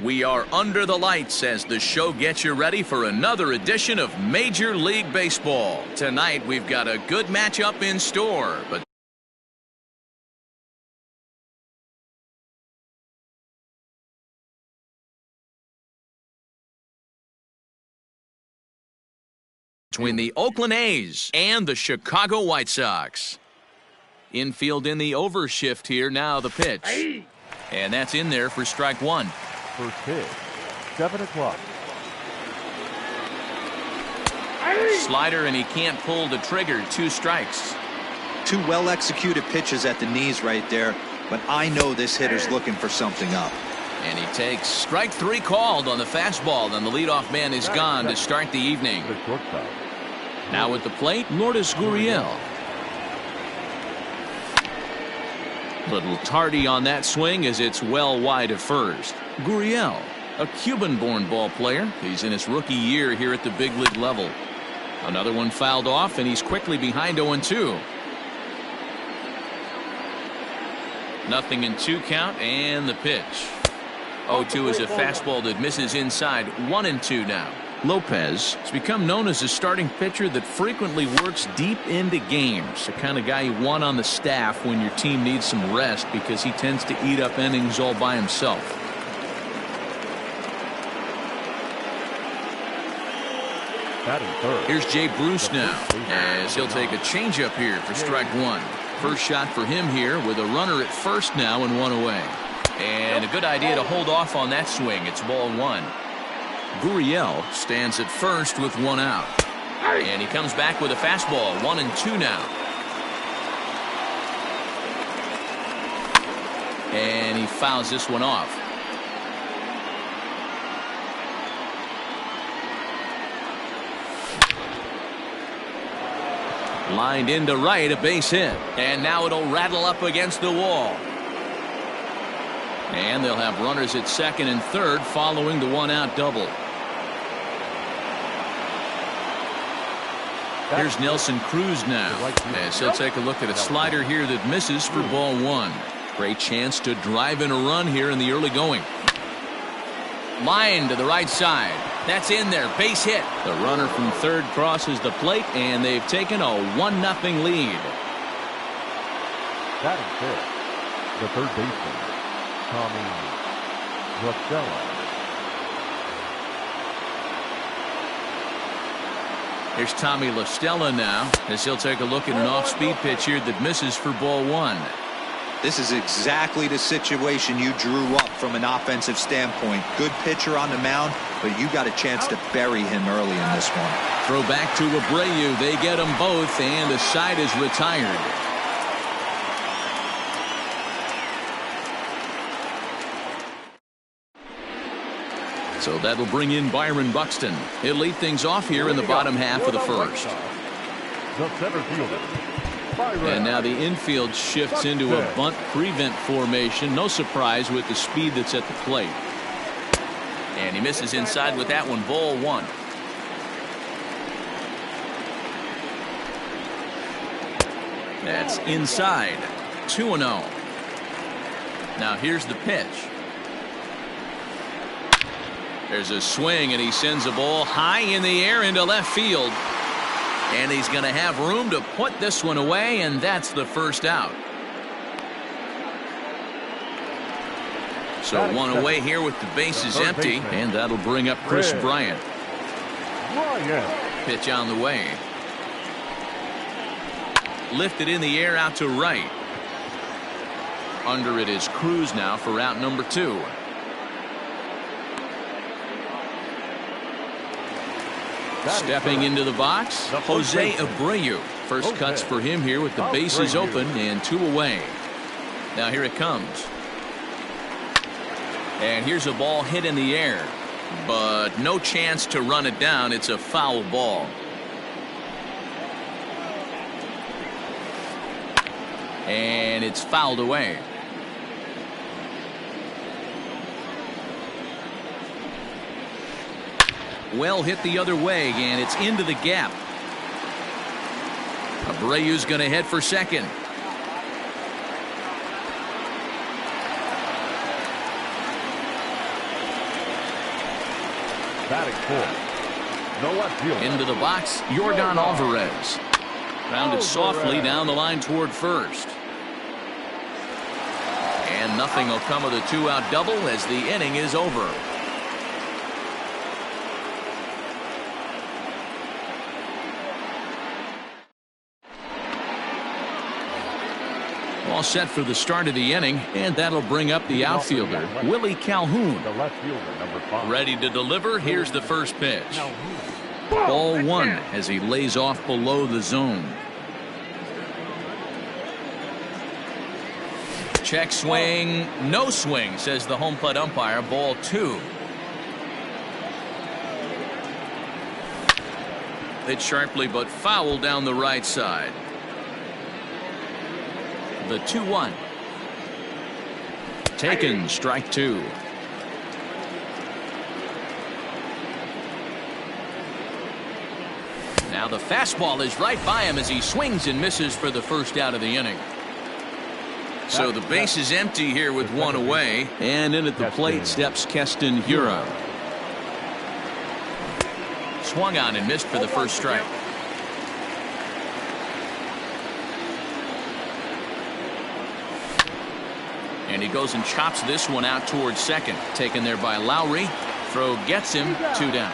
We are under the lights as the show gets you ready for another edition of Major League Baseball. Tonight we've got a good matchup in store, but between the Oakland A's and the Chicago White Sox. Infield in the overshift here. Now the pitch. And that's in there for strike one. First pitch, 7 o'clock. Slider, and he can't pull the trigger. 2 strikes. 2 well-executed pitches at the knees right there, but I know this hitter's looking for something up. And he takes strike 3 called on the fastball, and the leadoff man is gone to start the evening. Now at the plate, Lourdes Gurriel. Little tardy on that swing as it's well wide of first. Gurriel, a Cuban-born ball player. He's in his rookie year here at the big league level. Another one fouled off, and he's quickly behind 0-2. Nothing in 2 count, and the pitch. 0-2 is a fastball that misses inside. 1-2 now. Lopez has become known as a starting pitcher that frequently works deep into games. The kind of guy you want on the staff when your team needs some rest because he tends to eat up innings all by himself. Here's Jay Bruce now as he'll take a changeup here for strike 1. First shot for him here with a runner at first now and 1 away. And a good idea to hold off on that swing. It's ball 1. Gurriel stands at first with 1 out. And he comes back with a fastball. 1-2 now. And he fouls this one off. Lined into right, a base hit. And now it'll rattle up against the wall. And they'll have runners at second and third following the 1-out double. Here's Nelson Cruz now as he'll take a look at a slider here that misses for ball 1. Great chance to drive in a run here in the early going. Line to the right side. That's in there. Base hit. The runner from third crosses the plate, and they've taken a 1-0 lead. Batting fifth, the third baseman, Tommy Russell. Here's Tommy La Stella now as he'll take a look at an off-speed pitch here that misses for ball 1. This is exactly the situation you drew up from an offensive standpoint. Good pitcher on the mound, but you got a chance to bury him early in this one. Throw back to Abreu. They get them both, and the side is retired. So that'll bring in Byron Buxton. He'll lead things off here in the bottom half of the first. And now the infield shifts into a bunt prevent formation. No surprise with the speed that's at the plate. And he misses inside with that one. Ball 1. That's inside. 2-0. Now here's the pitch. There's a swing, and he sends a ball high in the air into left field. And he's going to have room to put this one away, and that's the first out. So 1 away here with the bases empty, and that'll bring up Chris Bryant. Pitch on the way. Lifted in the air out to right. Under it is Cruz now for out number 2. Stepping into the box, Jose Abreu. First cuts for him here with the bases open and 2 away. Now here it comes. And here's a ball hit in the air, but no chance to run it down. It's a foul ball. And it's fouled away. Well hit the other way, and it's into the gap. Abreu's going to head for second. Batting fourth, no left field. Into the box, Yordan Alvarez. Grounded softly down the line toward first. And nothing will come of the two-out double as the inning is over. All set for the start of the inning, and that'll bring up the outfielder, Willie Calhoun. The left fielder, number 5. Ready to deliver. Here's the first pitch. Ball 1 as he lays off below the zone. Check swing, no swing, says the home plate umpire. Ball 2. Hit sharply but foul down the right side. The 2-1. Taken, strike 2. Now the fastball is right by him as he swings and misses for the first out of the inning. So the base is empty here with one away, and in at the plate steps Keston Hiura. Swung on and missed for the first strike. And he goes and chops this one out towards second. Taken there by Lowry. Throw gets him. 2 down.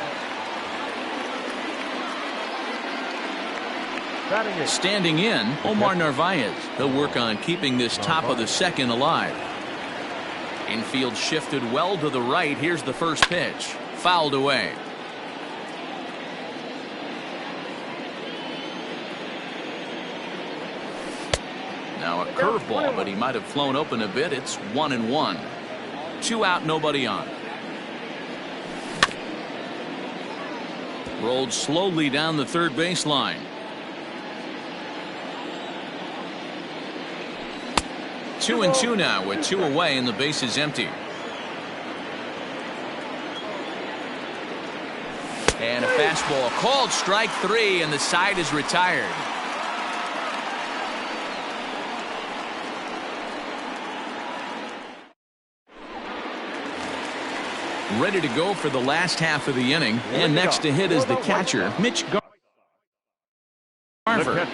Standing in, Omar Narvaez. He'll work on keeping this top of the second alive. Infield shifted well to the right. Here's the first pitch. Fouled away. Now a curveball, but he might have flown open a bit. It's 1-1. 2 out, nobody on. Rolled slowly down the third baseline. Two and two now with 2 away and the base is empty. And a fastball called strike 3 and the side is retired. Ready to go for the last half of the inning, and next to hit is the catcher, Mitch Garver.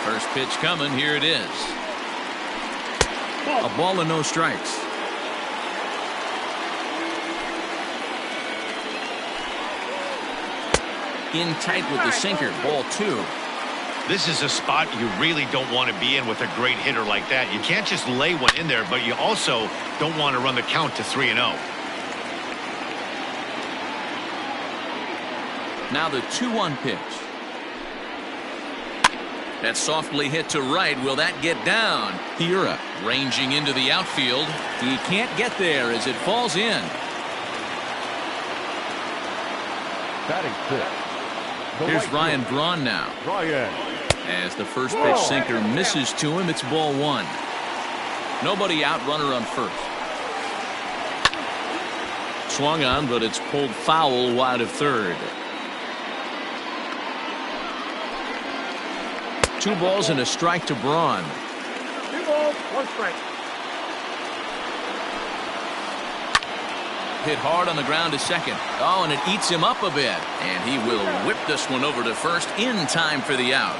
First pitch coming. Here it is. A ball and no strikes. In tight with the sinker. Ball 2. This is a spot you really don't want to be in with a great hitter like that. You can't just lay one in there, but you also don't want to run the count to 3-0. Now the 2-1 pitch. That's softly hit to right. Will that get down? Hiura ranging into the outfield. He can't get there as it falls in. Batting 6. Here's Ryan Braun now. As the first pitch sinker misses to him, it's ball 1. Nobody out, runner on first. Swung on, but it's pulled foul wide of third. 2 balls and a strike to Braun. 2 balls, 1 strike. Hit hard on the ground to second. Oh, and it eats him up a bit. And he will whip this one over to first in time for the out.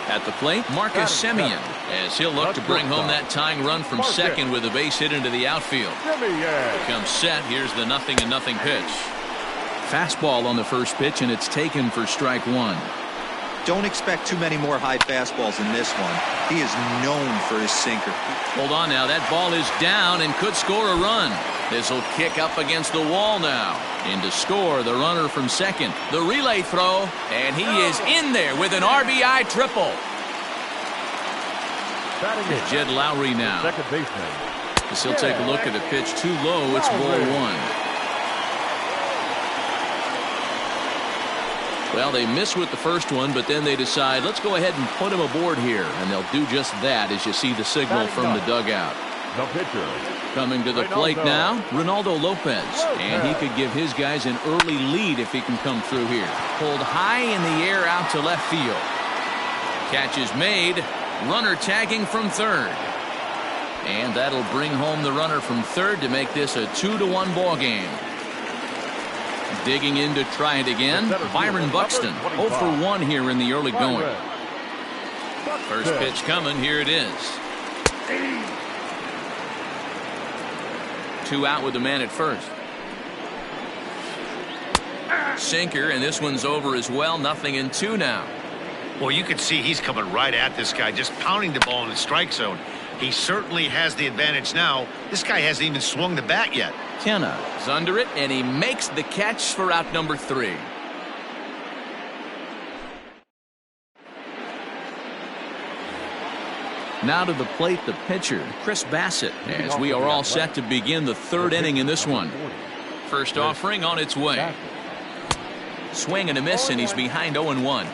At the plate, Marcus Semien, as he'll look to bring home that tying run from second with a base hit into the outfield. Comes set. Here's the 0-0 pitch. Fastball on the first pitch, and it's taken for strike 1. Don't expect too many more high fastballs in this one. He is known for his sinker. Hold on now. That ball is down and could score a run. This will kick up against the wall now. In to score, the runner from second. The relay throw, and he is in there with an RBI triple. Jed Lowry now. Second baseman. As he'll take a look at a pitch too low. It's ball 1. Well, they miss with the first one, but then they decide, let's go ahead and put him aboard here. And they'll do just that as you see the signal from the dugout. The pitcher. Coming to the plate now, Ronaldo Lopez. And he could give his guys an early lead if he can come through here. Pulled high in the air out to left field. Catch is made. Runner tagging from third. And that'll bring home the runner from third to make this a 2-1 ball game. Digging in to try it again, Byron Buxton, 0 for 1 here in the early going. First pitch coming, here it is. 2 out with the man at first. Sinker, and this one's over as well. 0-2 now. Well, you can see he's coming right at this guy, just pounding the ball in the strike zone. He certainly has the advantage now. This guy hasn't even swung the bat yet. Kenna is under it, and he makes the catch for out number 3. Now to the plate, the pitcher, Chris Bassett, as we are all set to begin the third inning in this one. First offering on its way. Swing and a miss, and he's behind 0-1.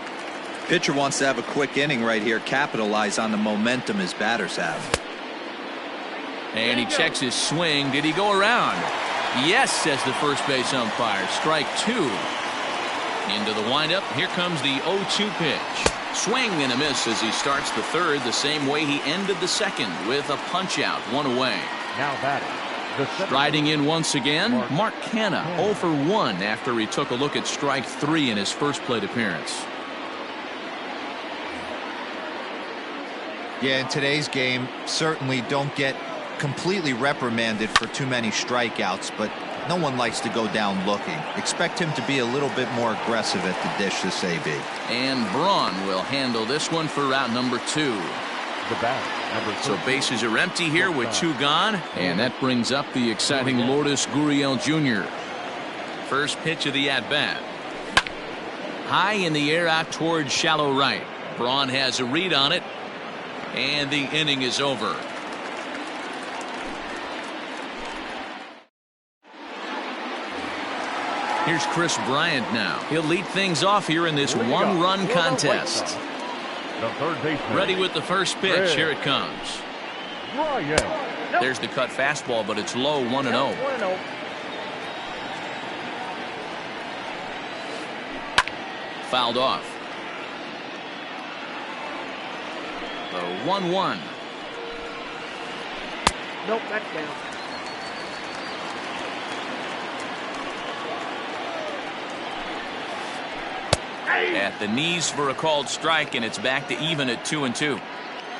Pitcher wants to have a quick inning right here, capitalize on the momentum his batters have. And he checks his swing. Did he go around? Yes, says the first base umpire. Strike 2. Into the windup. Here comes the 0-2 pitch. Swing and a miss as he starts the third the same way he ended the second, with a punch out, 1 away. Now batting. Striding in once again, Mark Canha, 0 for 1 after he took a look at strike 3 in his first plate appearance. Yeah, in today's game, certainly don't get completely reprimanded for too many strikeouts, but no one likes to go down looking. Expect him to be a little bit more aggressive at the dish this AB. And Braun will handle this one for route number 2. The bat, so bases are empty here with 2 gone, and that brings up the exciting Lourdes Gurriel Jr. First pitch of the at-bat. High in the air out towards shallow right. Braun has a read on it, and the inning is over. Here's Chris Bryant now. He'll lead things off here in this 1-run contest. The third baseman. Ready with the first pitch. Here it comes. Bryant. There's the cut fastball, but it's low, 1-0. Fouled off. The 1-1. Nope, that's down. At the knees for a called strike, and it's back to even at 2-2.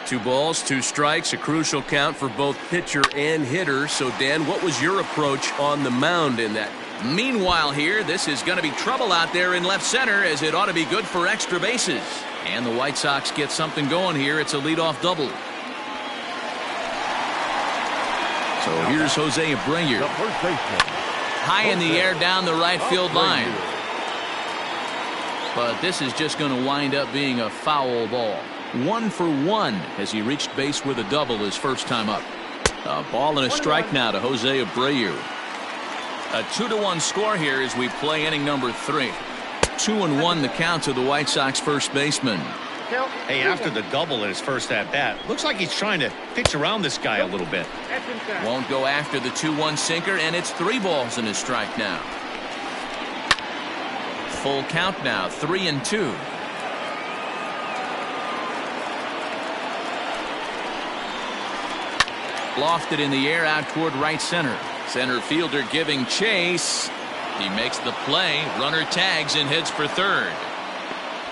2 balls, 2 strikes, a crucial count for both pitcher and hitter. So, Dan, what was your approach on the mound in that? Meanwhile here, this is going to be trouble out there in left center, as it ought to be good for extra bases. And the White Sox get something going here. It's a leadoff double. So here's Jose Abreu. The first baseman. High in the air down the right field line. But this is just going to wind up being a foul ball. 1 for 1 as he reached base with a double his first time up. A ball and a strike now to Jose Abreu. A 2-1 score here as we play inning number 3. 2-1 the count to the White Sox first baseman. Hey, after the double in his first at-bat, looks like he's trying to pitch around this guy a little bit. Won't go after the 2-1 sinker, and it's 3 balls and a strike now. Full count now, 3-2. Lofted in the air out toward right center. Center fielder giving chase. He makes the play. Runner tags and heads for third.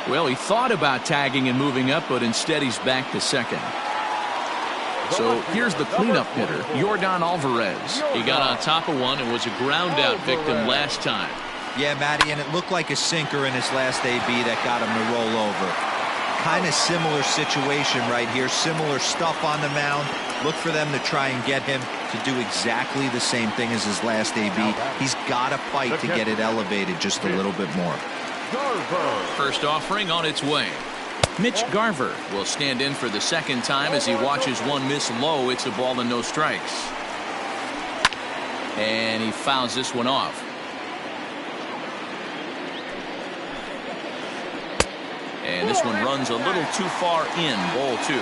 Well, he thought about tagging and moving up, but instead he's back to second. So here's the cleanup hitter, Yordan Alvarez. He got on top of one and was a ground out victim last time. Yeah, Matty, and it looked like a sinker in his last AB that got him to roll over. Kind of similar situation right here. Similar stuff on the mound. Look for them to try and get him to do exactly the same thing as his last AB. He's got to fight to get it elevated just a little bit more. First offering on its way. Mitch Garver will stand in for the second time as he watches one miss low. It's a ball and no strikes. And he fouls this one off. And this one runs a little too far in, ball 2.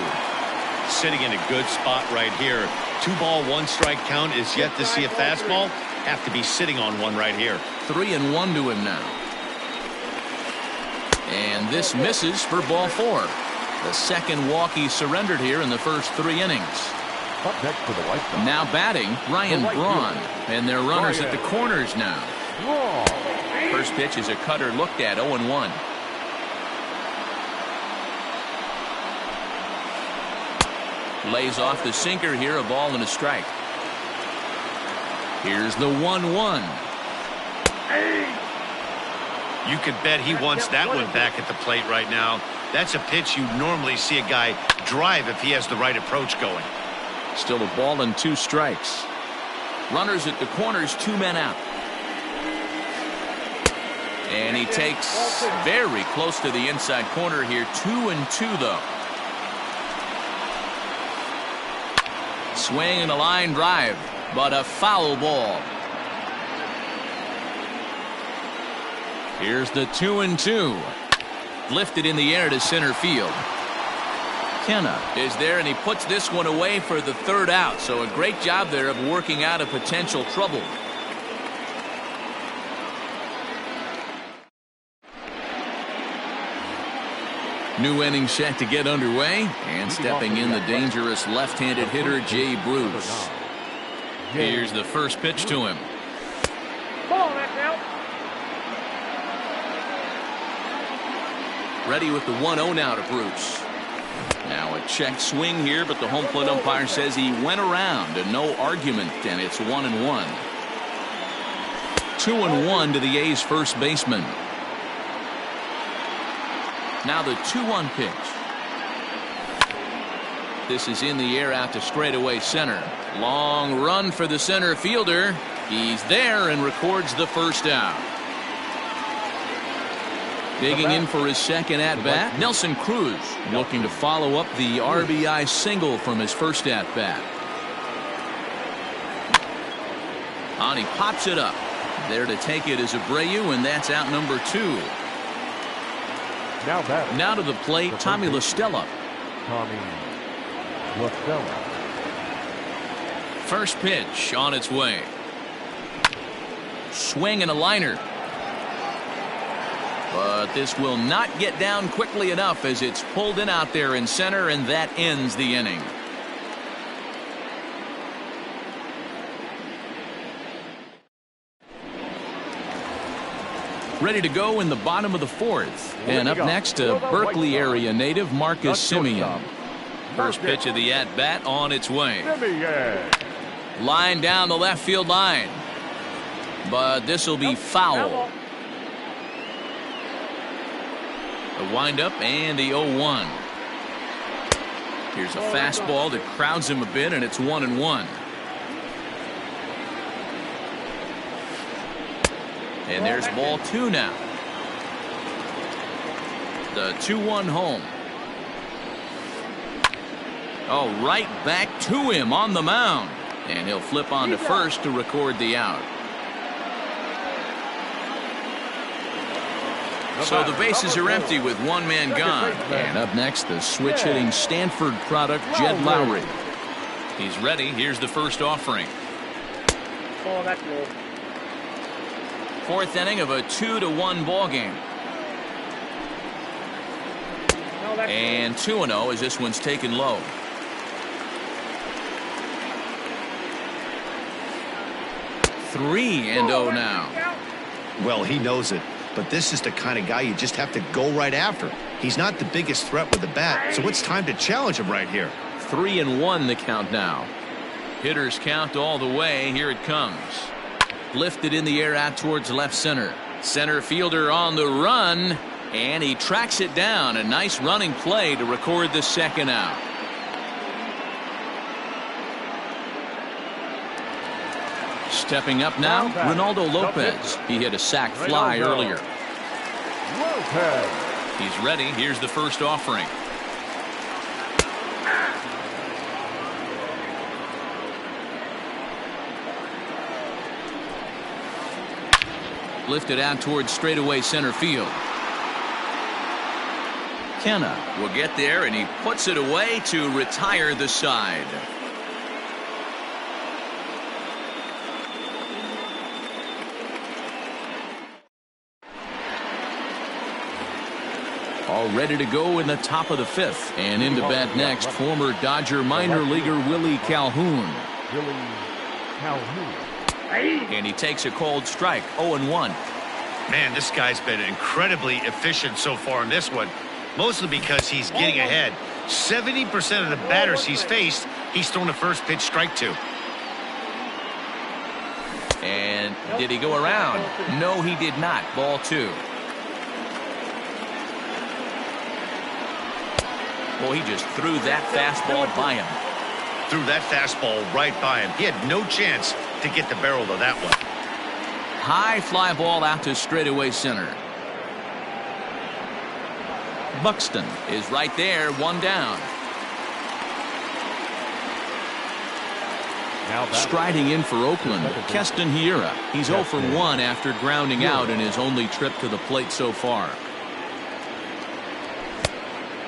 Sitting in a good spot right here. 2 ball, 1 strike count is yet to see a fastball. Have to be sitting on one right here. 3-1 to him now. And this misses for ball 4. The second walk he surrendered here in the first 3 innings. Up next for the White Sox. Now batting, Ryan right Braun. And their runners at the Ryan. corners now. Braun. First pitch is a cutter looked at 0-1. Lays off the sinker here, a ball and a strike. Here's the 1-1. You could bet he wants that one back at the plate right now. That's a pitch you normally see a guy drive if he has the right approach going. Still a ball and 2 strikes. Runners at the corners, 2 men out. And he takes very close to the inside corner here. 2-2 though. Swing and a line drive, but a foul ball. Here's the 2-2. Lifted in the air to center field. Kenna is there, and he puts this one away for the 3rd out. So a great job there of working out a potential trouble. New inning set to get underway, and stepping in the dangerous left-handed hitter Jay Bruce. Here's the first pitch to him. Ready with the 1-0 now to Bruce. Now a check swing here, but the home plate umpire says he went around and no argument, and it's 1-1. 2-1 to the A's first baseman. Now the 2-1 pitch. This is in the air out to straightaway center. Long run for the center fielder. He's there and records the first out. Digging in for his second at-bat, Nelson Cruz looking to follow up the RBI single from his first at-bat. On he pops it up. There to take it is Abreu, and that's out number 2. Now to the plate, Tommy La Stella. First pitch on its way. Swing and a liner. But this will not get down quickly enough as it's pulled in out there in center, and that ends the inning. Ready to go in the bottom of the 4th. And up next, a Berkeley area native, Marcus Simeon. First pitch of the at-bat on its way. Line down the left field line. But this will be foul. The windup and the 0-1. Here's a fastball that crowds him a bit, and it's 1-1. And there's ball 2 now. The 2-1 home. Oh, right back to him on the mound. And he'll flip on to first to record the out. So the bases are empty with 1 man gone. And up next, the switch-hitting Stanford product, Jed Lowry. He's ready. Here's the first offering. Oh, that's low. 4th inning of a 2-1 ball game. And 2-0 as this one's taken low. Three and 0 now. Well, he knows it, but this is the kind of guy you just have to go right after. He's not the biggest threat with the bat, so it's time to challenge him right here. 3-1 the count now. Hitters count all the way. Here it comes. Lifted in the air out towards left center. Center fielder on the run, and he tracks it down. A nice running play to record the second out. Stepping up now, Ronaldo Lopez. He hit a sac fly earlier. He's ready. Here's the first offering. Lifted out towards straightaway center field. Kenna will get there, and he puts it away to retire the side. All ready to go in the top of the fifth. And into bat next, former Dodger minor leaguer Willie Calhoun. Willie Calhoun. And he takes a cold strike, 0-1. Man, this guy's been incredibly efficient so far in this one, mostly because he's getting ahead. 70% of the batters he's faced, he's thrown a first pitch strike to. And did he go around? No, he did not. Ball 2. Well, he just threw that fastball by him. Threw that fastball right by him. He had no chance to get the barrel of that one. High fly ball out to straightaway center. Buxton is right there, 1 down. Striding in for Oakland, Keston Hiura. He's 0 for 1 after grounding out in his only trip to the plate so far.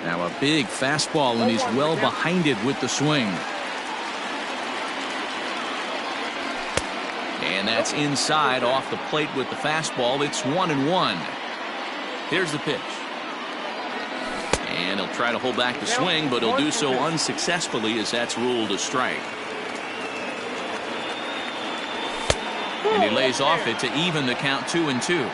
Now a big fastball, and he's well behind it with the swing. And that's inside off the plate with the fastball. It's 1-1. Here's the pitch. And he'll try to hold back the swing, but he'll do so unsuccessfully as that's ruled a strike. And he lays off it to even the count 2-2.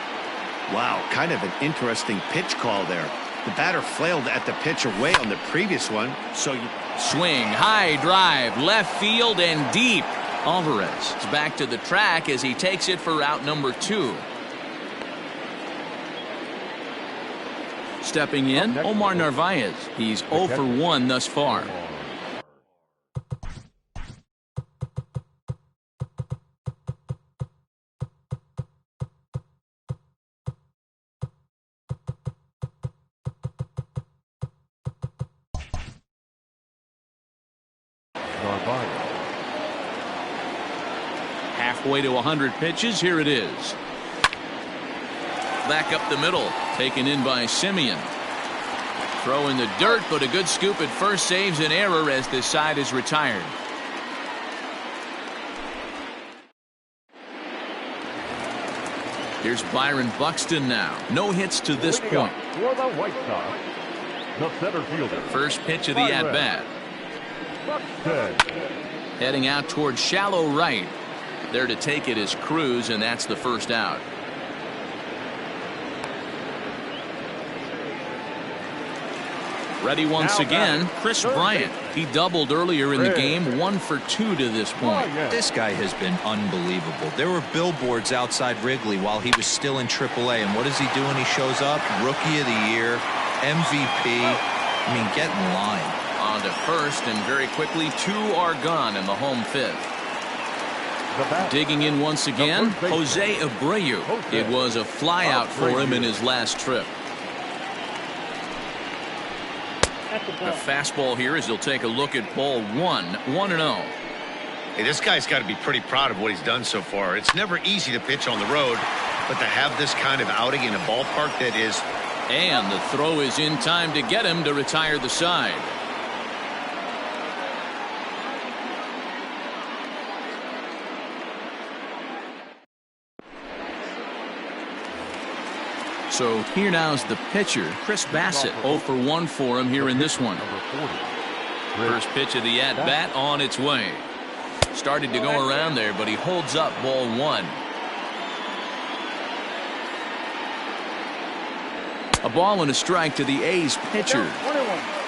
Wow, kind of an interesting pitch call there. The batter flailed at the pitch away on the previous one, so you swing, high drive, left field and deep. Alvarez is back to the track as he takes it for out number 2. Stepping in, Omar Narvaez. He's 0 for 1 thus far. Halfway to 100 pitches. Here it is. Back up the middle, taken in by Simeon. Throw in the dirt, but a good scoop at first saves an error as this side is retired. Here's Byron Buxton now. No hits to this point. For the White Sox, the center fielder. First pitch of the at-bat. Heading out towards shallow right. There to take it is Cruz, and that's the first out. Ready once again, Chris Bryant. He doubled earlier in the game, 1 for 2 to this point. This guy has been unbelievable. There were billboards outside Wrigley while he was still in AAA, and what does he do when he shows up? Rookie of the Year, MVP. I mean, get in line. On to first, and very quickly 2 are gone in the home 5th. Digging in once again, Jose Abreu. It was a flyout for him in his last trip. A fastball here as he'll take a look at ball 1, 1-0. Hey, this guy's got to be pretty proud of what he's done so far. It's never easy to pitch on the road, but to have this kind of outing in a ballpark that is. And the throw is in time to get him to retire the side. So here now's the pitcher, Chris Bassett. 0 for 1 for him here in this one. First pitch of the at-bat on its way. Started to go around there, but he holds up ball 1. A ball and a strike to the A's pitcher.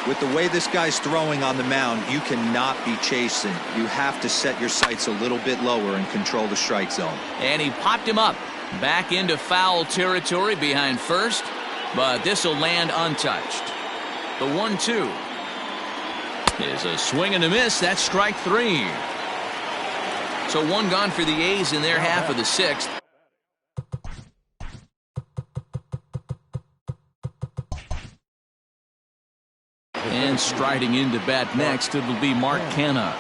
With the way this guy's throwing on the mound, you cannot be chasing. You have to set your sights a little bit lower and control the strike zone. And he popped him up. Back into foul territory behind first, but this will land untouched. The 1-2 is a swing and a miss. That's strike 3. So 1 gone for the A's in their half of the 6th. And striding into bat next, it'll be Mark Canha.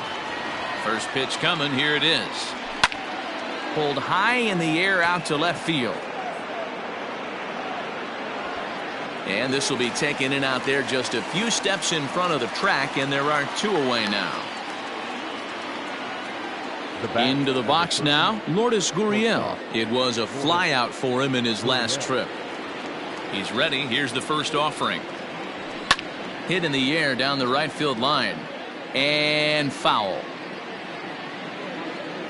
First pitch coming. Here it is. Pulled high in the air out to left field. And this will be taken in out there just a few steps in front of the track, and there are 2 away now. Into the box now, Lourdes Gurriel. It was a flyout for him in his last trip. He's ready. Here's the first offering. Hit in the air down the right field line. And foul.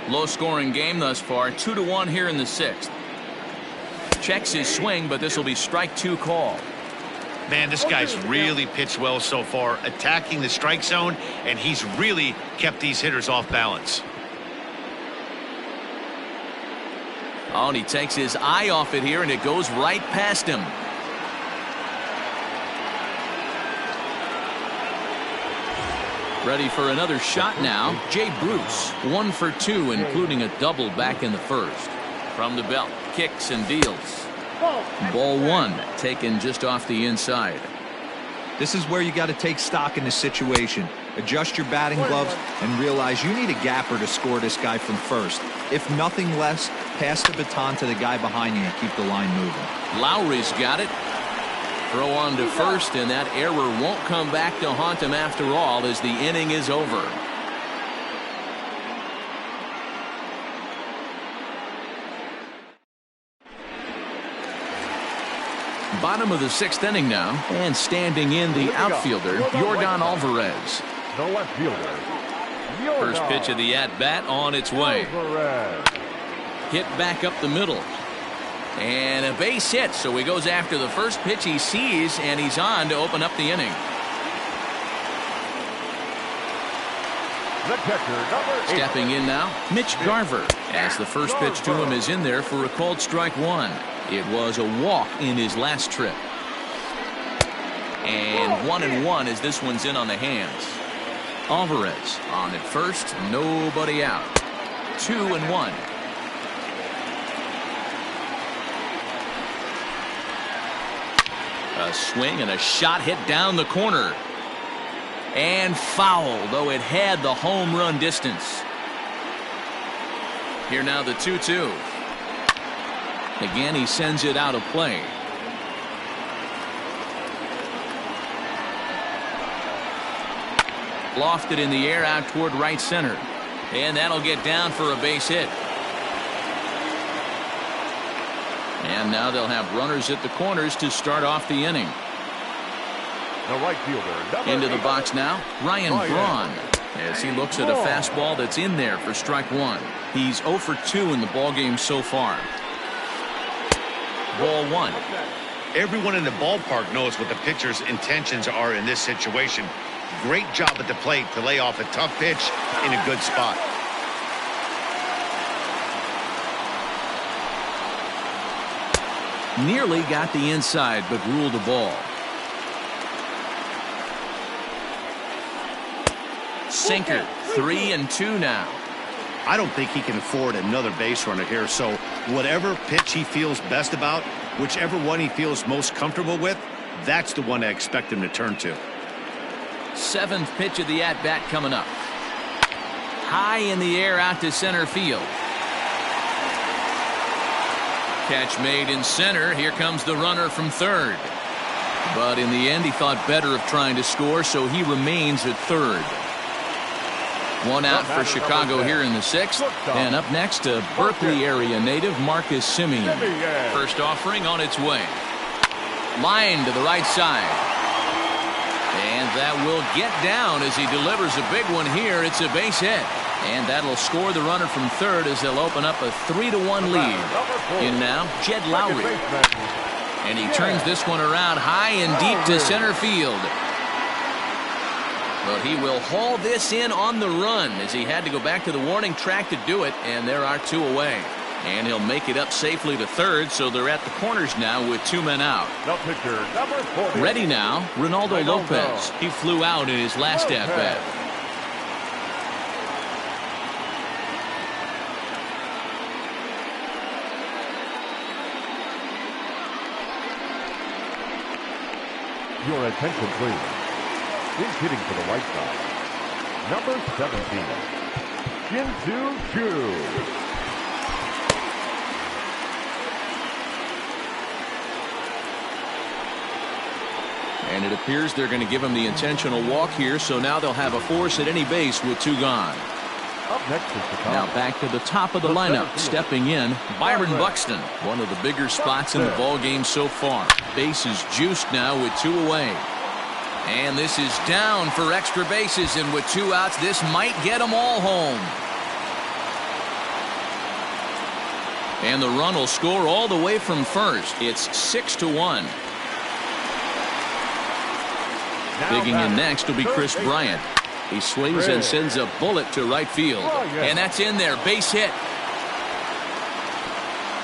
Low scoring game thus far. 2-1 here in the 6th. Checks his swing, but this will be strike 2 call. Man, this guy's really pitched well so far, attacking the strike zone, and he's really kept these hitters off balance. Oh, and he takes his eye off it here, and it goes right past him. Ready for another shot now. Jay Bruce, 1 for 2, including a double back in the first. From the belt, kicks and deals. Ball 1, taken just off the inside. This is where you got to take stock in the situation. Adjust your batting gloves and realize you need a gapper to score this guy from first. If nothing less, pass the baton to the guy behind you and keep the line moving. Lowry's got it. Throw on to first, and that error won't come back to haunt him after all as the inning is over. Bottom of the 6th inning now, and standing in the outfielder, Yordan Alvarez. The left fielder. First pitch of the at-bat on its way. Hit back up the middle. And a base hit, so he goes after the first pitch he sees, and he's on to open up the inning. The catcher, number 8. Stepping in now, Mitch Garver, as the first pitch to him is in there for a called strike 1. It was a walk in his last trip. And 1-1 as this one's in on the hands. Alvarez on at first, nobody out. 2-1. A swing and a shot hit down the corner. And foul, though it had the home run distance. Here now the 2-2. Again, he sends it out of play. Lofted in the air out toward right center. And that'll get down for a base hit. And now they'll have runners at the corners to start off the inning. The right fielder. Into the 8. box now, Ryan Braun, as he looks at a fastball that's in there for strike 1. He's 0 for 2 in the ballgame so far. Ball 1. Everyone in the ballpark knows what the pitcher's intentions are in this situation. Great job at the plate to lay off a tough pitch in a good spot. Nearly got the inside, but ruled a ball. Sinker, 3-2 now. I don't think he can afford another base runner here, so whatever pitch he feels best about, whichever one he feels most comfortable with, that's the one I expect him to turn to. 7th pitch of the at-bat coming up. High in the air out to center field. Catch made in center. Here comes the runner from third. But in the end, he thought better of trying to score, so he remains at third. One out for Chicago here in the 6th. And up next, a Berkeley area native, Marcus Semien. First offering on its way. Line to the right side. And that will get down as he delivers a big one here. It's a base hit. And that'll score the runner from third as they'll open up a 3-1 lead. In now, Jed Lowry. And he turns this one around high and deep to center field. But he will haul this in on the run as he had to go back to the warning track to do it, and there are 2 away. And he'll make it up safely to third, so they're at the corners now with 2 men out. The pitcher, number 40. Ready now, Ronaldo Lopez. He flew out in his last at-bat. Your attention, please. He's hitting for the White Sox. Number 17, Shin-Soo Choo. And it appears they're going to give him the intentional walk here, so now they'll have a force at any base with 2 gone. Up next is the Now back to the top of the lineup. Stepping in, Byron Buxton. One of the bigger spots in the ball game so far. Base is juiced now with 2 away. And this is down for extra bases, and with 2 outs, this might get them all home. And the run will score all the way from first. It's 6-1. Digging in next will be Chris Bryant. He swings and sends a bullet to right field. And that's in there. Base hit.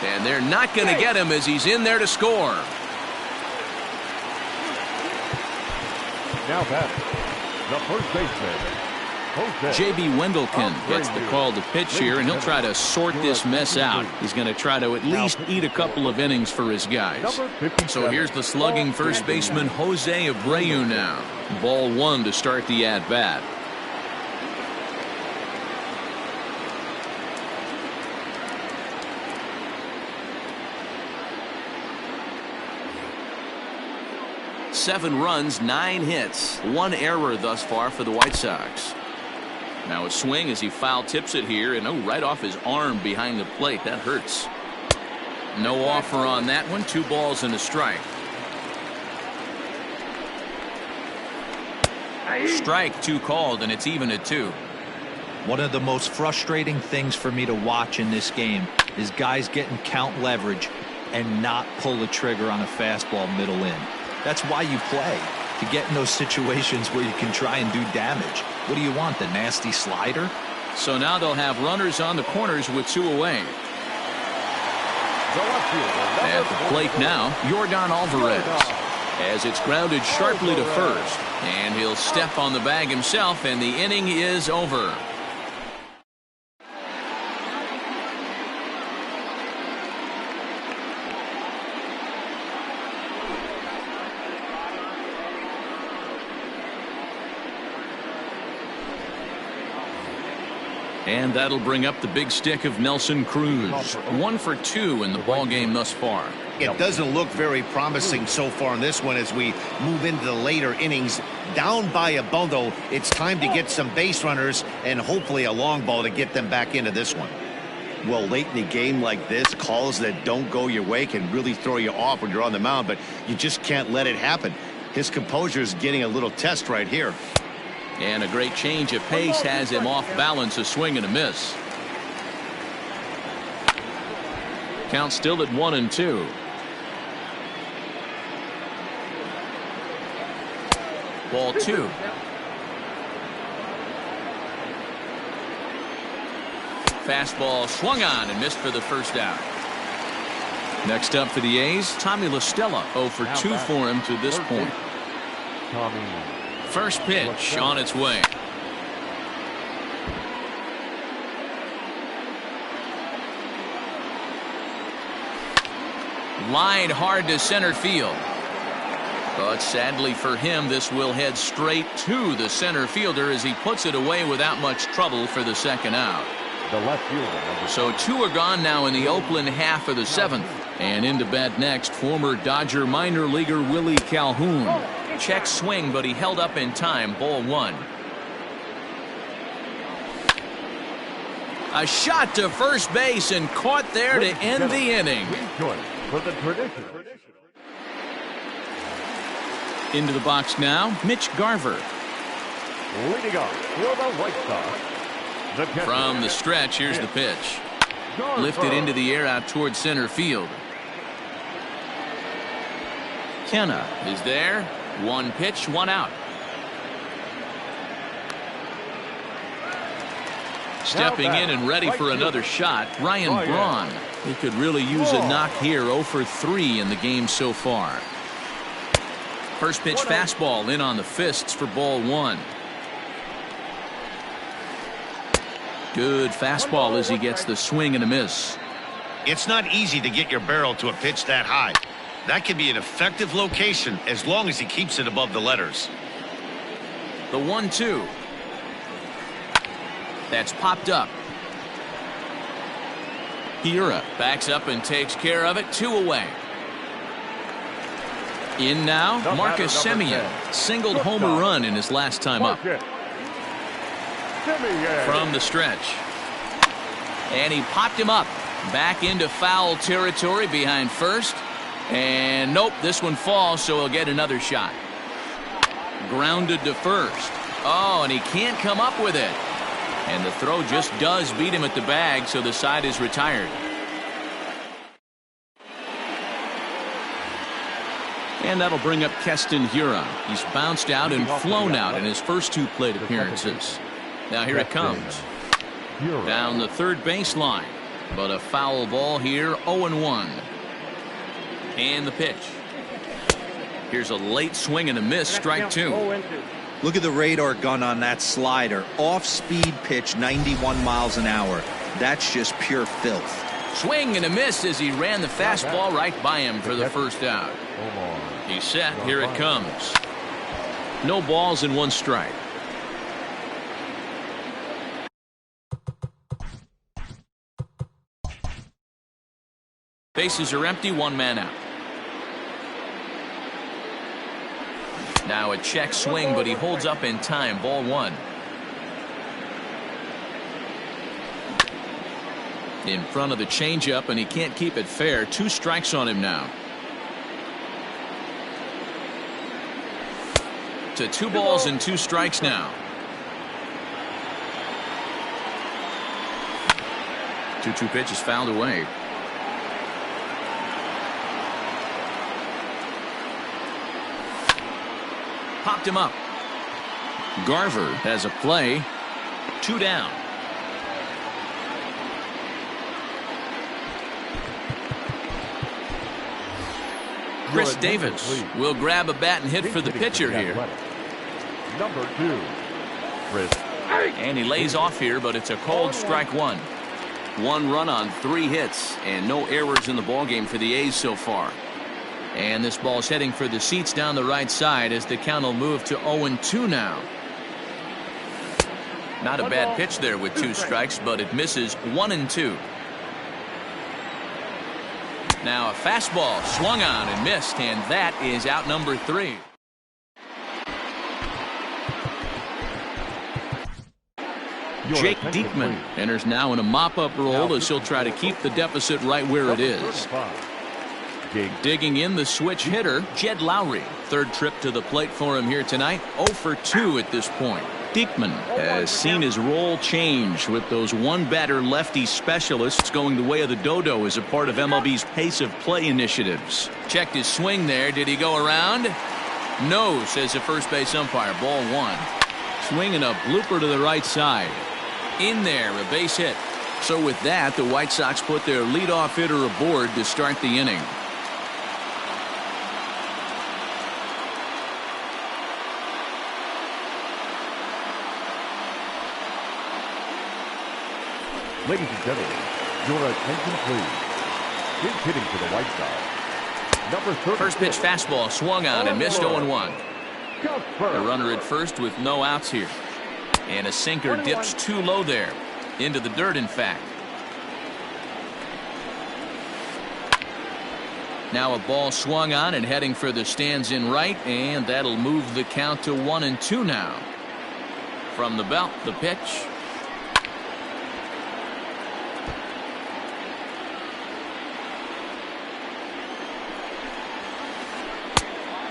And they're not going to get him as he's in there to score. Now batting, the first baseman, J.B. Wendelken gets the call to pitch here, and he'll try to sort this mess out. He's going to try to at least eat a couple of innings for his guys. So here's the slugging first baseman Jose Abreu now. Ball 1 to start the at-bat. Seven runs, 9 hits, 1 error thus far for the White Sox. Now a swing as he foul tips it here, and right off his arm behind the plate. That hurts. No offer on that one. 2 balls and a strike. Strike 2 called, and it's even at 2. One of the most frustrating things for me to watch in this game is guys getting count leverage and not pull the trigger on a fastball middle in. That's why you play, to get in those situations where you can try and do damage. What do you want, the nasty slider? So now they'll have runners on the corners with 2 away. At the plate now, Yordan Alvarez. As it's grounded sharply to first. And he'll step on the bag himself, and the inning is over. And that'll bring up the big stick of Nelson Cruz. 1 for 2 in the ball game thus far. It doesn't look very promising so far in this one as we move into the later innings. Down by a bundle, it's time to get some base runners and hopefully a long ball to get them back into this one. Well, late in a game like this, calls that don't go your way can really throw you off when you're on the mound, but you just can't let it happen. His composure is getting a little test right here. And a great change of pace has him off balance, a swing and a miss. Count still at 1-2. Ball 2. Fastball swung on and missed for the first out. Next up for the A's, Tommy La Stella. 0 for 2 for him to this point. First pitch on its way. Line hard to center field. But sadly for him, this will head straight to the center fielder as he puts it away without much trouble for the second out. The left fielder. So 2 are gone now in the Oakland half of the 7th. And into bat next, former Dodger minor leaguer Willie Calhoun. Check swing, but he held up in time. Ball 1. A shot to first base and caught there to end the inning. For the tradition. Into the box now, Mitch Garver. Leading off for the White Sox. From the stretch, here's the pitch. Lifted into the air out towards center field. Kenna is there. 1 pitch, 1 out. Stepping in and ready for another shot, Ryan Braun. He could really use a knock here. 0 for 3 in the game so far. First pitch fastball in on the fists for ball 1. Good fastball as he gets the swing and a miss. It's not easy to get your barrel to a pitch that high. That can be an effective location as long as he keeps it above the letters. The 1-2. That's popped up. Hira backs up and takes care of it. 2 away. In now, Marcus Semien singled home a run in his last time up. From the stretch. And he popped him up. Back into foul territory behind first. And nope, this one falls, so he'll get another shot. Grounded to first. Oh, and he can't come up with it. And the throw just does beat him at the bag, so the side is retired. And that'll bring up Keston Huron. He's bounced out and flown out in his first 2 plate appearances. Now here it comes. Down the third baseline. But a foul ball here, 0-1. And the pitch. Here's a late swing and a miss, strike 2. Look at the radar gun on that slider. Off-speed pitch, 91 miles an hour. That's just pure filth. Swing and a miss as he ran the fastball right by him for the first out. He's set. Here it comes. No balls and 1 strike. Bases are empty, 1 man out. Now a check swing, but he holds up in time. Ball 1. In front of the changeup, and he can't keep it fair. 2 strikes on him now. To 2 balls and 2 strikes now. 2-2 pitch is fouled away. Popped him up. Garver has a play. 2 down. Chris Davis will grab a bat and hit for the pitcher here. Number 2, Chris. And he lays off here, but it's a cold strike 1. 1 run on 3 hits and no errors in the ballgame for the A's so far. And this ball's heading for the seats down the right side as the count will move to 0-2 now. Not a bad pitch there with 2 strikes, but it misses. 1-2. Now a fastball swung on and missed, and that is out number 3. Jake Diekman enters now in a mop-up role as he'll try to keep the deficit right where it is. Digging in the switch hitter, Jed Lowry. 3rd trip to the plate for him here tonight. 0 for 2 at this point. Diekman has seen his role change with those 1-batter lefty specialists going the way of the dodo as a part of MLB's pace of play initiatives. Checked his swing there. Did he go around? No, says the first base umpire. Ball 1. Swinging a blooper to the right side. In there, a base hit. So with that, the White Sox put their leadoff hitter aboard to start the inning. Ladies and gentlemen, your attention please. He's hitting for the White Sox. Number 30. First pitch fastball swung on and missed. 0-1. The runner at first with no outs here. And a sinker dips too low there. Into the dirt, in fact. Now a ball swung on and heading for the stands in right, and that'll move the count to 1-2 now. From the belt, the pitch.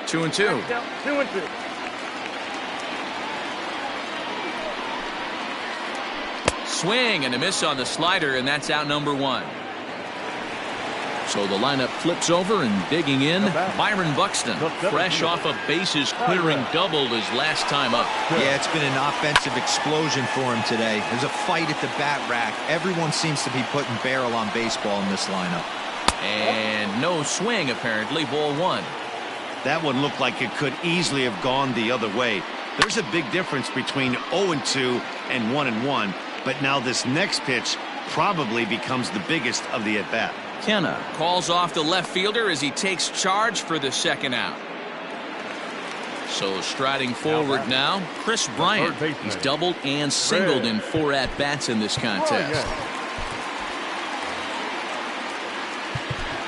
Two and two. Swing and a miss on the slider, and that's out number 1. So the lineup flips over, and digging in, Byron Buxton, fresh off a bases clearing double his last time up. Yeah, it's been an offensive explosion for him today. There's a fight at the bat rack. Everyone seems to be putting barrel on baseball in this lineup. And no swing, apparently. Ball 1. That one looked like it could easily have gone the other way. There's a big difference between 0-2 and 1-1, but now this next pitch probably becomes the biggest of the at-bat. Kenna calls off the left fielder as he takes charge for the second out. So striding forward now, Chris Bryant. He's doubled and singled in 4 at-bats in this contest.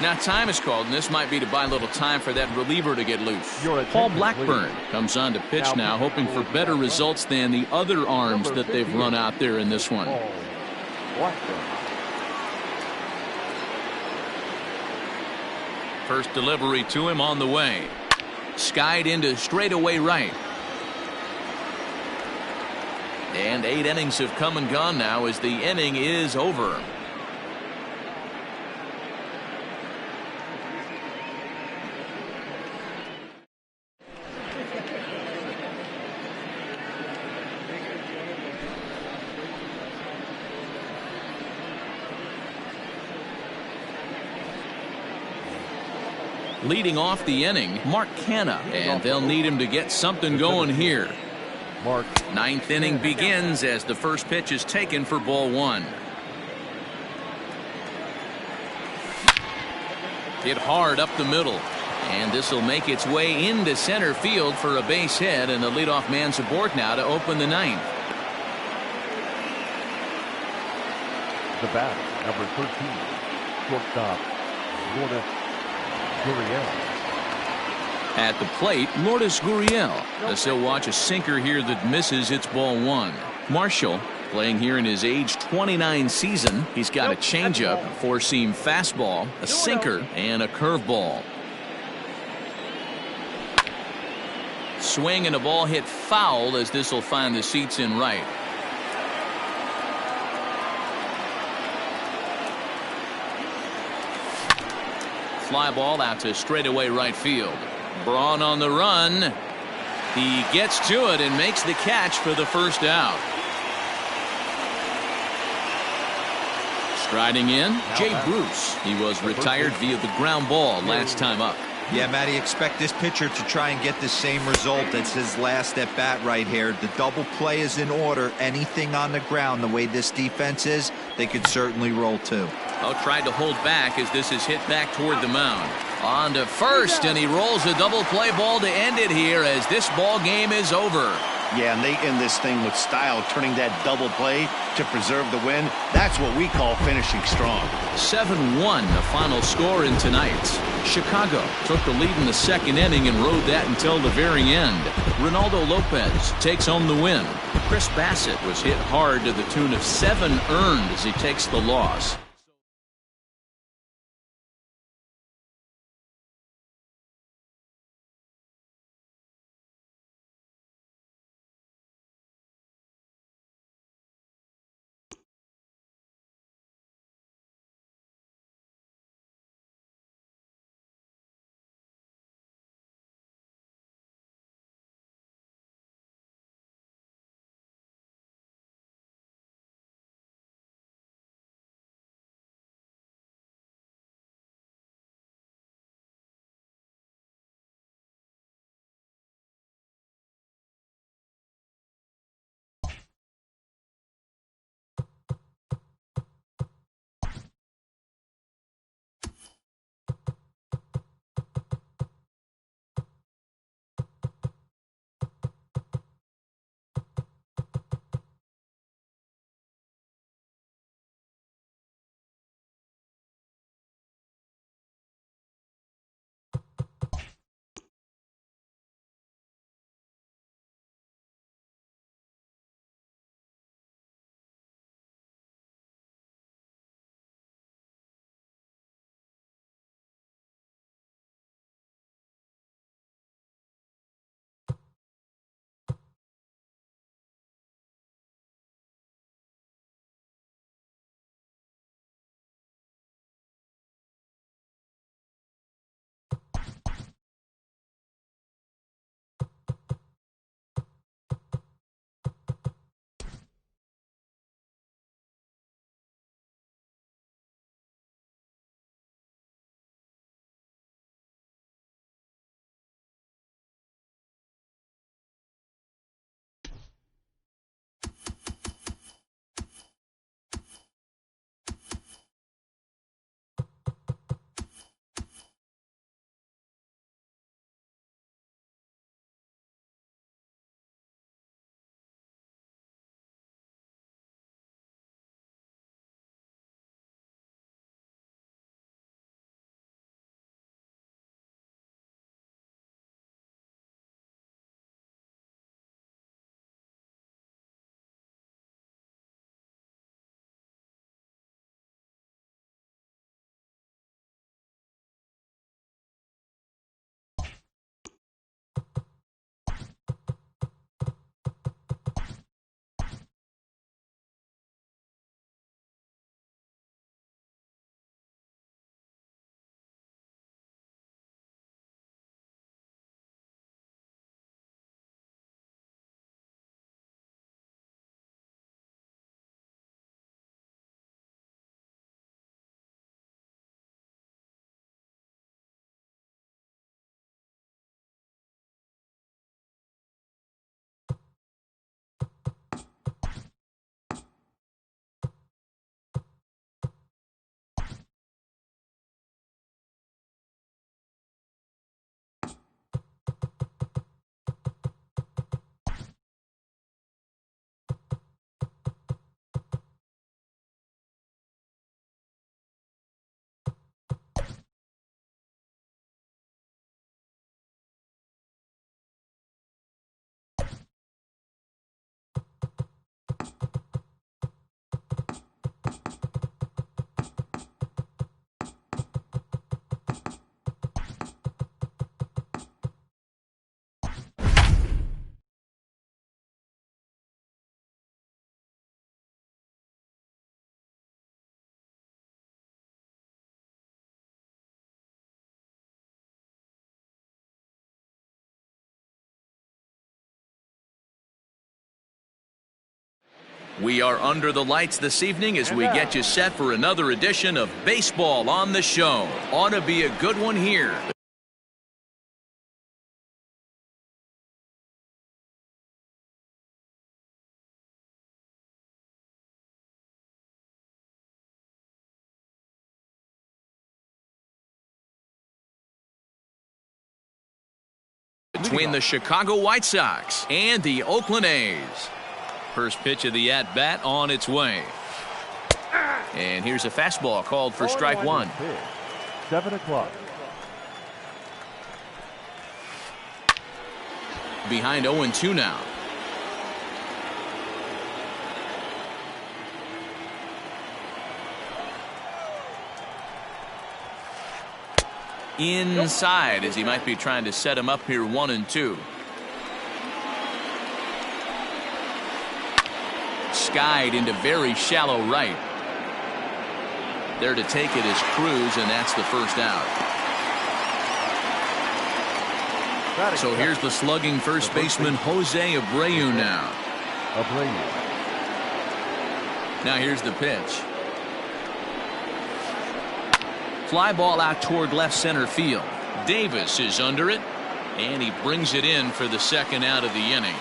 Now time is called, and this might be to buy a little time for that reliever to get loose. Paul Blackburn comes on to pitch now, hoping for better results than the other arms that they've run out there in this one. First delivery to him on the way. Skied into straightaway right. And 8 innings have come and gone now as the inning is over. Leading off the inning, Mark Canha, and they'll need him to get something going here. Mark. 9th inning begins as the first pitch is taken for ball 1. Hit hard up the middle, and this will make its way into center field for a base hit, and the leadoff man's aboard now to open the 9th. The bat, number 13, shortstop, Lourdes Gurriel. At the plate, Lourdes Gurriel, as he'll watch a sinker here that misses. It's ball 1. Marshall, playing here in his age 29 season, he's got a changeup, a four-seam fastball, a sinker, and a curveball. Swing and a ball hit foul as this will find the seats in right. Fly ball out to straightaway right field. Braun on the run. He gets to it and makes the catch for the first out. Striding in, Jay Bruce. He was retired via the ground ball last time up. Yeah, Matty, expect this pitcher to try and get the same result. It's his last at bat right here. The double play is in order. Anything on the ground, the way this defense is, they could certainly roll too. Oh, tried to hold back as this is hit back toward the mound. On to first, and he rolls a double play ball to end it here as this ball game is over. Yeah, and they end this thing with style, turning that double play to preserve the win. That's what we call finishing strong. 7-1 the final score in tonight's. Chicago took the lead in the second inning and rode that until the very end. Ronaldo Lopez takes home the win. Chris Bassett was hit hard to the tune of 7 earned as he takes the loss. We are under the lights this evening as we get you set for another edition of Baseball on the Show. Ought to be a good one here. Between the Chicago White Sox and the Oakland A's. First pitch of the at-bat on its way. And here's a fastball called for strike one. 7 o'clock. Behind 0-2 now. Inside as he might be trying to set him up here 1-2. Skied into very shallow right. There to take it is Cruz, and that's the first out. So here's the slugging first baseman Jose Abreu now. Now here's the pitch. Fly ball out toward left center field. Davis is under it, and he brings it in for the second out of the inning.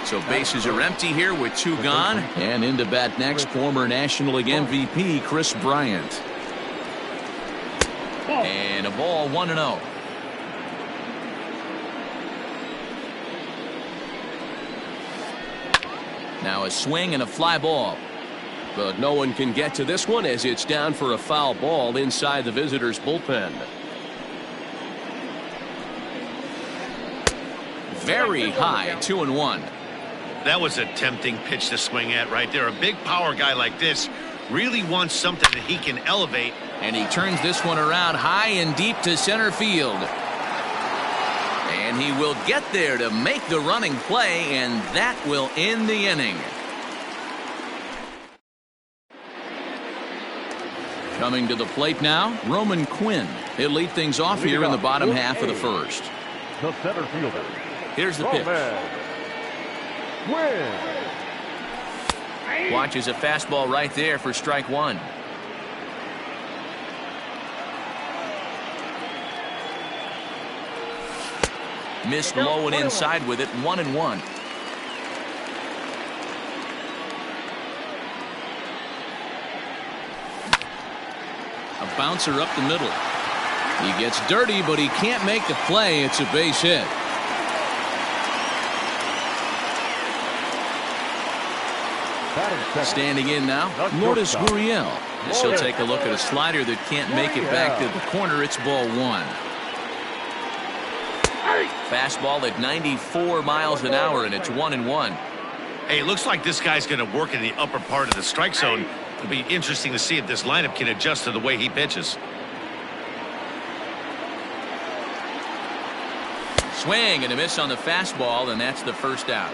So bases are empty here with two gone. And into bat next, former National League MVP Chris Bryant. And a ball 1-0. Now a swing and a fly ball. But no one can get to this one as it's down for a foul ball inside the visitors' bullpen. Very high, 2-1. That was a tempting pitch to swing at right there. A big power guy like this really wants something that he can elevate. And he turns this one around high and deep to center field. And he will get there to make the running play, and that will end the inning. Coming to the plate now, Roman Quinn. He'll lead things off here in the bottom half of the first. The center fielder. Here's the pitch. Watches a fastball right there for strike one. Missed low and inside with it, 1-1. A bouncer up the middle. He gets dirty, but he can't make the play. It's a base hit. Standing in now, Lourdes Gurriel. As he'll take a look at a slider that can't make it back to the corner. It's ball one. Fastball at 94 miles an hour, and it's 1-1. Hey, it looks like this guy's going to work in the upper part of the strike zone. It'll be interesting to see if this lineup can adjust to the way he pitches. Swing and a miss on the fastball, and that's the first out.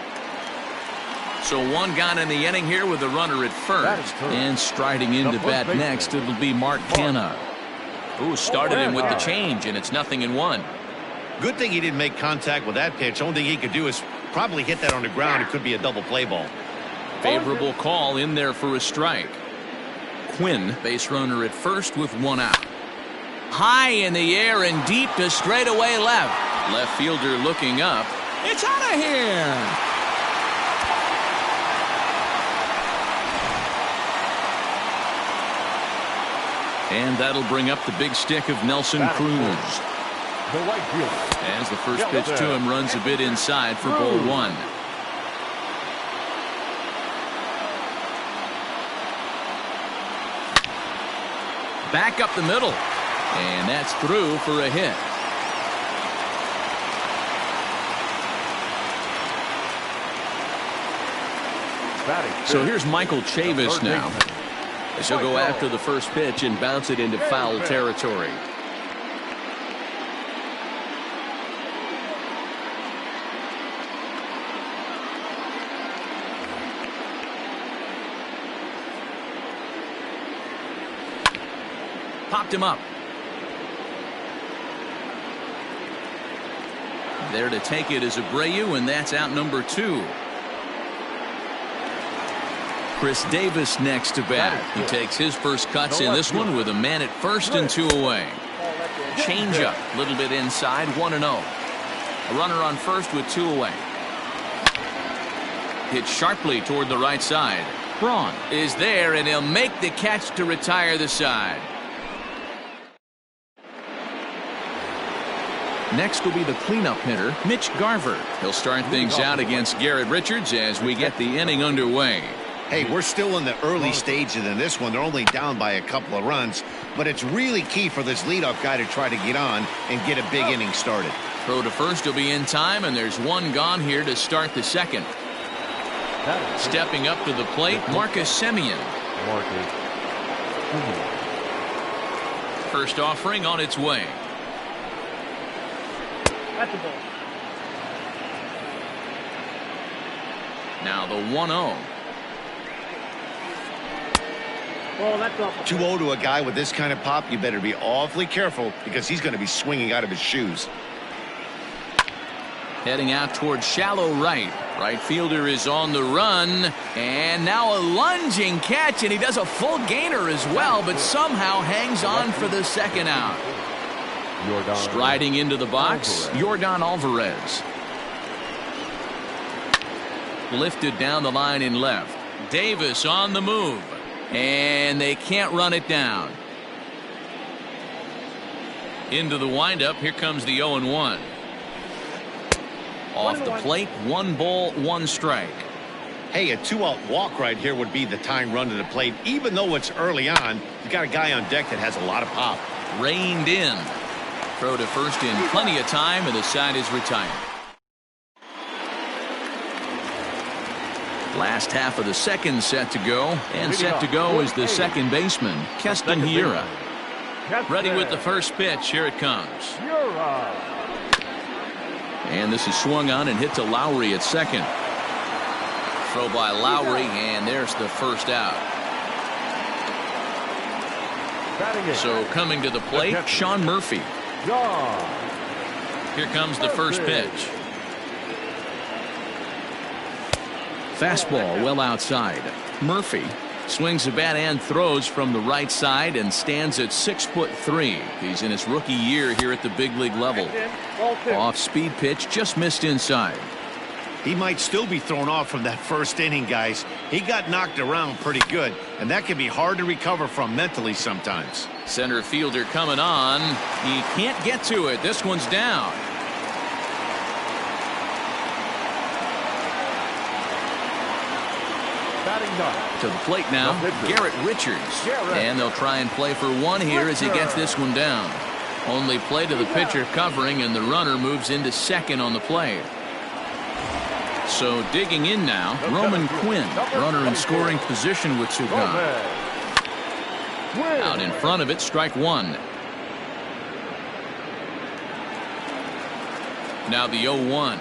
So one gone in the inning here with a runner at first. And striding into bat next, it'll be Mark Canha, who started him with the change, and it's 0-1. Good thing he didn't make contact with that pitch. Only thing he could do is probably hit that on the ground. It could be a double play ball. Favorable call in there for a strike. Quinn, base runner at first with one out. High in the air and deep to straightaway left. Left fielder looking up. It's out of here. And that'll bring up the big stick of Nelson Cruz. The right fielder. As the first pitch to him runs a bit inside for ball one. Back up the middle. And that's through for a hit. So here's Michael Chavis now. As he'll go after the first pitch and bounce it into foul territory. Popped him up. There to take it is Abreu, and that's out number 2. Chris Davis next to bat. He takes his first cuts in this one with a man at first and 2 away. Change up, a little bit inside, 1-0. A runner on first with 2 away. Hit sharply toward the right side. Braun is there, and he'll make the catch to retire the side. Next will be the cleanup hitter, Mitch Garver. He'll start things out against Garrett Richards as we get the inning underway. Hey, we're still in the early stages in this one. They're only down by a couple of runs, but it's really key for this leadoff guy to try to get on and get a big inning started. Throw to first will be in time, and there's 1 gone here to start the second. Stepping up to the plate, Marcus Semien. First offering on its way. That's a ball. Now the 1-0. Ball, that's off. 2-0 to a guy with this kind of pop, you better be awfully careful because he's going to be swinging out of his shoes. Heading out towards shallow right. Right fielder is on the run, and now a lunging catch, and he does a full gainer as well, but somehow hangs on for the second out. Striding into the box, Yordan Alvarez. Lifted down the line in left. Davis on the move, and they can't run it down. Into the windup, here comes the 0-1. Off the plate, 1 ball, 1 strike. Hey, a 2-out walk right here would be the tying run to the plate. Even though it's early on, you got a guy on deck that has a lot of pop. Reined in. Throw to first in plenty of time, and the side is retired. Last half of the second set to go, and set to go is the second baseman, Keston Hiura. Ready with the first pitch. Here it comes. And this is swung on and hit to Lowry at second. Throw by Lowry, and there's the first out. So coming to the plate, Sean Murphy. Here comes the first pitch. Fastball well outside. Murphy swings the bat and throws from the right side and stands at 6'3". He's in his rookie year here at the big league level. Off speed pitch, just missed inside. He might still be thrown off from that first inning, guys. He got knocked around pretty good, and that can be hard to recover from mentally sometimes. Center fielder coming on. He can't get to it. This one's down. To the plate now, Garrett Richards. And they'll try and play for 1 here as he gets this one down. Only play to the pitcher covering, and the runner moves into second on the play. So digging in now, Roman Quinn, runner in scoring position with 2 gone. Out in front of it, strike 1. Now the 0-1.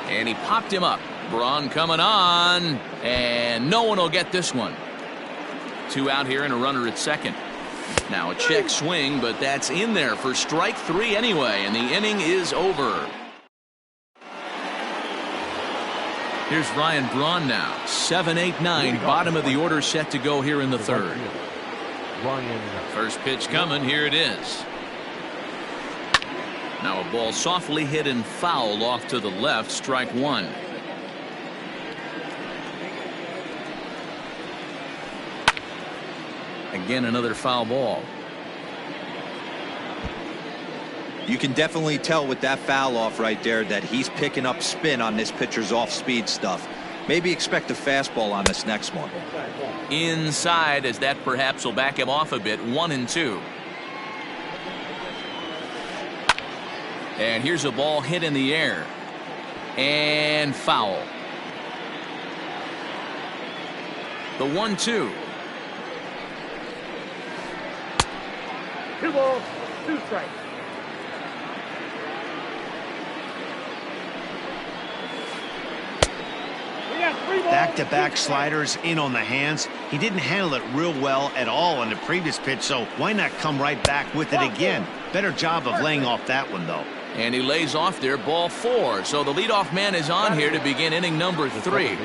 And he popped him up. Braun coming on, and no one will get this one. 2 out here and a runner at second. Now a check swing, but that's in there for strike 3 anyway, and the inning is over. Here's Ryan Braun now. 7-8-9, bottom of the order set to go here in the third. First pitch coming, here it is. Now a ball softly hit and foul off to the left, strike 1. Again, another foul ball. You can definitely tell with that foul off right there that he's picking up spin on this pitcher's off-speed stuff. Maybe expect a fastball on this next one. Inside, as that perhaps will back him off a bit. 1-2. And here's a ball hit in the air. And foul. The 1-2. 2 balls, 2 strikes. Back-to-back sliders in on the hands. He didn't handle it real well at all on the previous pitch, so why not come right back with it again? Better job of laying off that one, though. And he lays off there, ball 4. So the leadoff man is on here to begin inning number 3.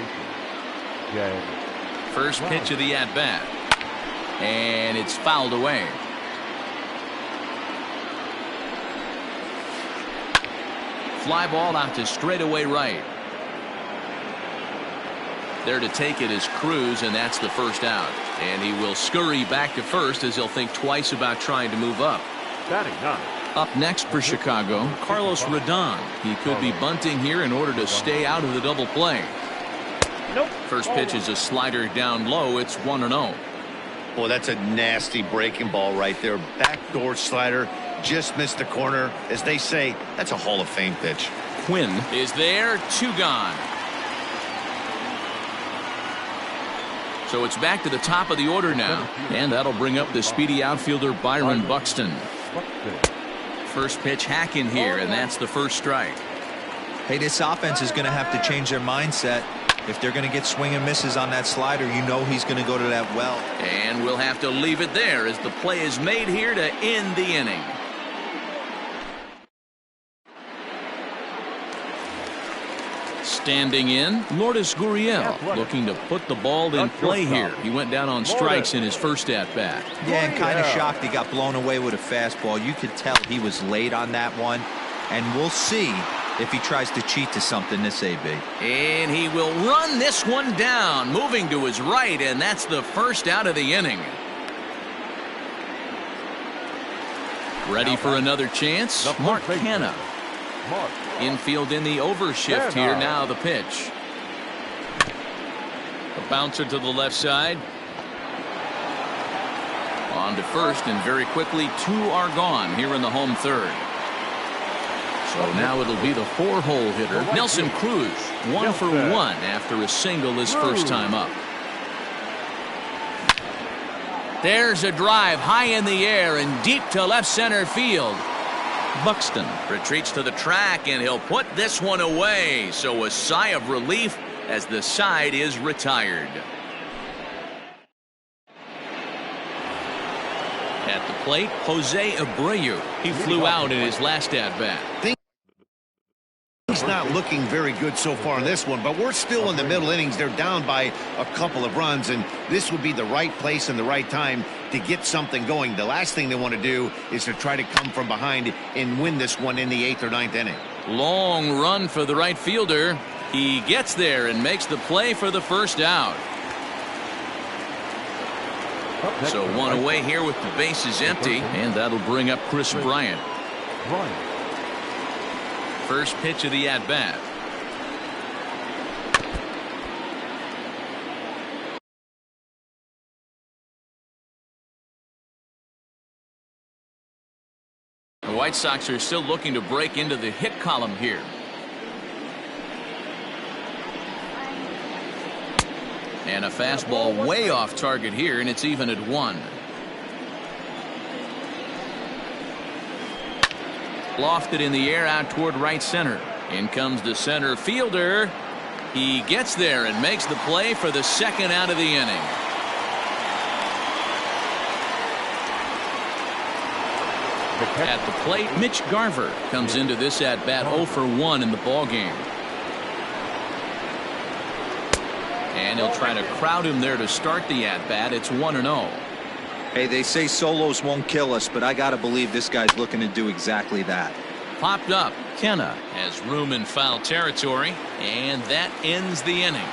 First pitch of the at-bat. And it's fouled away. Fly ball out to straightaway right. There to take it is Cruz, and that's the first out. And he will scurry back to first as he'll think twice about trying to move up. Batting 9. Up next for Chicago, Carlos Rodon. He could be bunting here in order to stay out of the double play. Nope. First pitch is a slider down low. It's 1-0. Boy, that's a nasty breaking ball right there. Backdoor slider. Just missed the corner. As they say, that's a Hall of Fame pitch. Quinn is there. 2 gone. So it's back to the top of the order now. And that'll bring up the speedy outfielder Byron Buxton. First pitch hack in here, and that's the first strike. Hey, this offense is going to have to change their mindset. If they're going to get swing and misses on that slider, you know he's going to go to that well. And we'll have to leave it there as the play is made here to end the inning. Standing in, Lourdes Gurriel looking to put the ball in play here. He went down on strikes in his first at-bat. Yeah, and kind of shocked he got blown away with a fastball. You could tell he was late on that one. And we'll see if he tries to cheat to something this AB. And he will run this one down, moving to his right, and that's the first out of the inning. Ready for another chance? Mark Canha. Infield in the overshift here. Now the pitch. A bouncer to the left side. On to first, and very quickly 2 are gone here in the home third. So now it'll be the 4-hole hitter, Nelson Cruz. 1 for 1 after a single his first time up. There's a drive high in the air and deep to left center field. Buxton retreats to the track, and he'll put this one away. So a sigh of relief as the side is retired. At the plate, Jose Abreu. He flew out in his last at-bat. He's not looking very good so far in this one, but we're still in the middle innings. They're down by a couple of runs, and this would be the right place and the right time to get something going. The last thing they want to do is to try to come from behind and win this one in the 8th or 9th inning. Long run for the right fielder. He gets there and makes the play for the first out. So 1 away here with the bases empty, and that'll bring up Chris Bryant. First pitch of the at-bat. The White Sox are still looking to break into the hit column here. And a fastball way off target here, and it's even at 1. Lofted in the air out toward right center. In comes the center fielder. He gets there and makes the play for the second out of the inning. At the plate, Mitch Garver comes into this at bat 0 for 1 in the ball game. And he'll try to crowd him there to start the at bat. It's 1-0. Hey, they say solos won't kill us, but I got to believe this guy's looking to do exactly that. Popped up. Canha has room in foul territory, and that ends the inning.